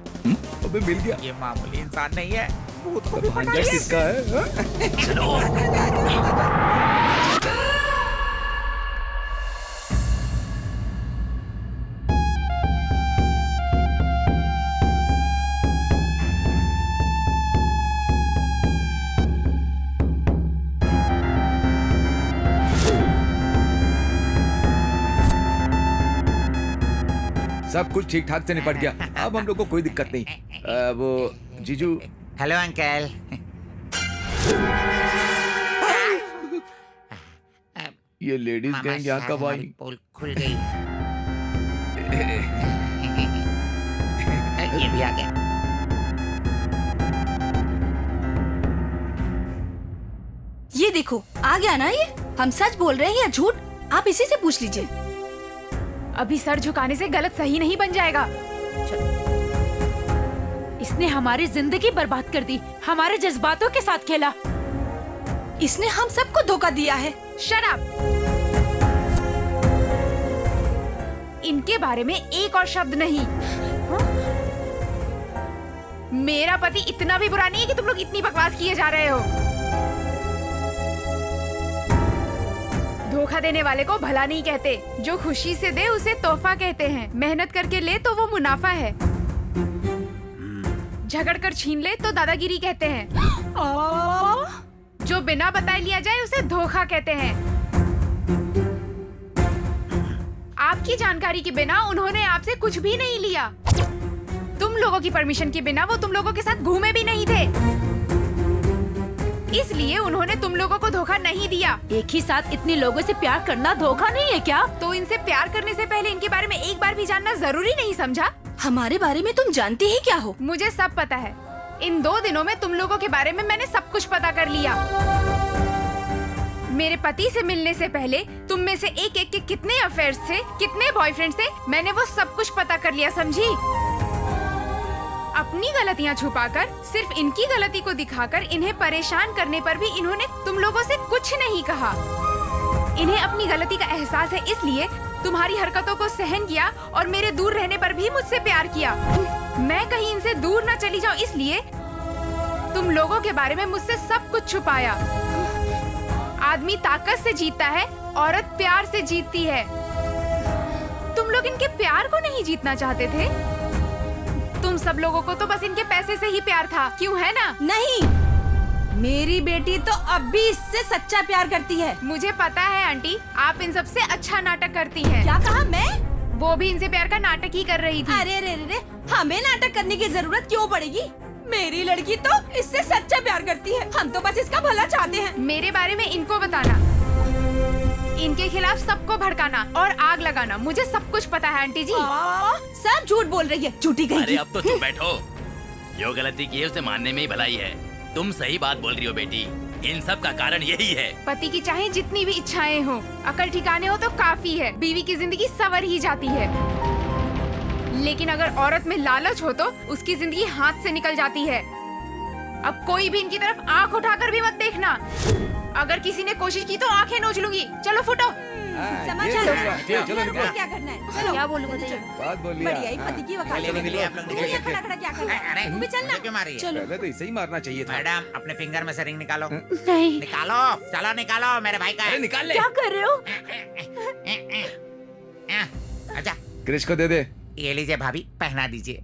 अबे मिल गया। ये मामूली इंसान नहीं है। भांजा किसका है? चलो। सब कुछ ठीक ठाक से निपट गया। अब हम लोग को कोई दिक्कत नहीं। वो जीजू। Hello uncle. ये लेडीज गैंग यहाँ कब आई? पोल खुल गई। ये भी आ गया। ये देखो आ गया ना। ये हम सच बोल रहे हैं या झूठ, आप इसी से पूछ लीजिए। अभी सर झुकाने से गलत सही नहीं बन जाएगा। इसने हमारी जिंदगी बर्बाद कर दी, हमारे जज्बातों के साथ खेला। इसने हम सबको धोखा दिया है। शराब। इनके बारे में एक और शब्द नहीं। मेरा पति इतना भी बुरा नहीं है कि तुम लोग इतनी बकवास किए जा रहे हो। धोखा देने वाले को भला नहीं कहते, जो खुशी से दे उसे तोहफा कहते हैं। मेहनत करके ले तो वो मुनाफा है, झगड़ कर छीन ले तो दादागिरी कहते हैं। जो बिना बताए लिया जाए उसे धोखा कहते हैं। आपकी जानकारी के बिना उन्होंने आपसे कुछ भी नहीं लिया। तुम लोगों की परमिशन के बिना वो तुम लोगों के साथ घूमे भी नहीं थे, इसलिए उन्होंने तुम लोगों को धोखा नहीं दिया। एक ही साथ इतने लोगों से प्यार करना धोखा नहीं है क्या? तो इनसे प्यार करने से पहले इनके बारे में एक बार भी जानना जरूरी नहीं समझा? हमारे बारे में तुम जानती ही क्या हो? मुझे सब पता है। इन 2 दिनों में तुम लोगों के बारे में मैंने सब कुछ पता कर लिया। मेरे पति से मिलने से पहले तुम में से एक एक के कितने अफेयर्स थे, कितने बॉयफ्रेंड्स थे, मैंने वो सब कुछ पता कर लिया, समझी? अपनी गलतियां छुपाकर, सिर्फ इनकी गलती को दिखाकर इन्हें परेशान करने पर भी इन्होंने तुम लोगों से कुछ नहीं कहा। इन्हें अपनी गलती का एहसास है, इसलिए तुम्हारी हरकतों को सहन किया और मेरे दूर रहने पर भी मुझसे प्यार किया। मैं कहीं इनसे दूर न चली जाऊं, इसलिए तुम लोगों के बारे में मुझसे सब कुछ छुपाया। आदमी ताकत से जीतता है, औरत प्यार से जीतती है। तुम लोग इनके प्यार को नहीं जीतना चाहते थे। तुम सब लोगों को तो बस इनके पैसे से ही प्यार था, क्यों है ना? नहीं, मेरी बेटी तो अब भी इससे सच्चा प्यार करती है। मुझे पता है आंटी, आप इन सबसे अच्छा नाटक करती हैं। क्या कहा? मैं? वो भी इनसे प्यार का नाटक ही कर रही थी। अरे रे रे, हमें नाटक करने की जरूरत क्यों पड़ेगी? मेरी लड़की तो इससे सच्चा प्यार करती है। हम तो बस इसका भला चाहते हैं। मेरे बारे में इनको बताना, इनके खिलाफ सबको भड़काना और आग लगाना, मुझे सब कुछ पता है आंटी जी। सब झूठ बोल रही है, झूठी गई। अरे अब तो तुम बैठो। जो गलती की है उसे मानने में ही भलाई है। तुम सही बात बोल रही हो बेटी, इन सब का कारण यही है। पति की चाहे जितनी भी इच्छाएं हो, अकल ठिकाने हो तो काफी है, बीवी की जिंदगी संवर ही जाती है। लेकिन अगर औरत में लालच हो तो उसकी जिंदगी हाथ से निकल जाती है। अब कोई भी इनकी तरफ आंख उठाकर भी मत देखना। अगर किसी ने कोशिश की तो आंखें नोच लूंगी। चलो फुटो। चलो क्या करना है? चलो। क्या बोलूं? बात बोल लिया। बढ़िया ही पति की वकालत। खड़ा खड़ा क्या करना है? अरे भी चलना। क्यों मारी? चलो। पहले तो इसे ही मारना चाहिए था। मैडम अपने फिंगर में से रिंग निकालो। नहीं। निकालो, चलो निकालो, मेरे भाई का है। निकाल ले। क्या कर रहे हो? अच्छा क्रिश को दे दे। ये लीजिए भाभी, पहना दीजिए।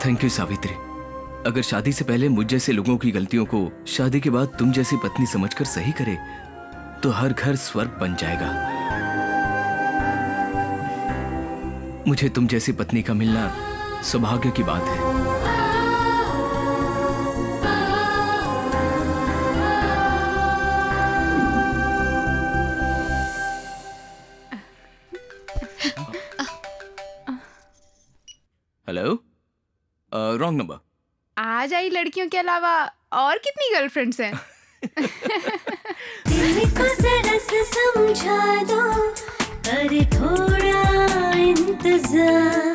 Thank you Savitri. अगर शादी से पहले मुझ जैसे लोगों की गलतियों को शादी के बाद तुम जैसी पत्नी समझकर सही करे तो हर घर स्वर्ग बन जाएगा। मुझे तुम जैसी पत्नी का मिलना सौभाग्य की बात है। Hello, wrong number. आज आई लड़कियों के अलावा और कितनी गर्लफ्रेंड्स हैं? दिल को जरा सा समझा दो, अरे थोड़ा इंतजार।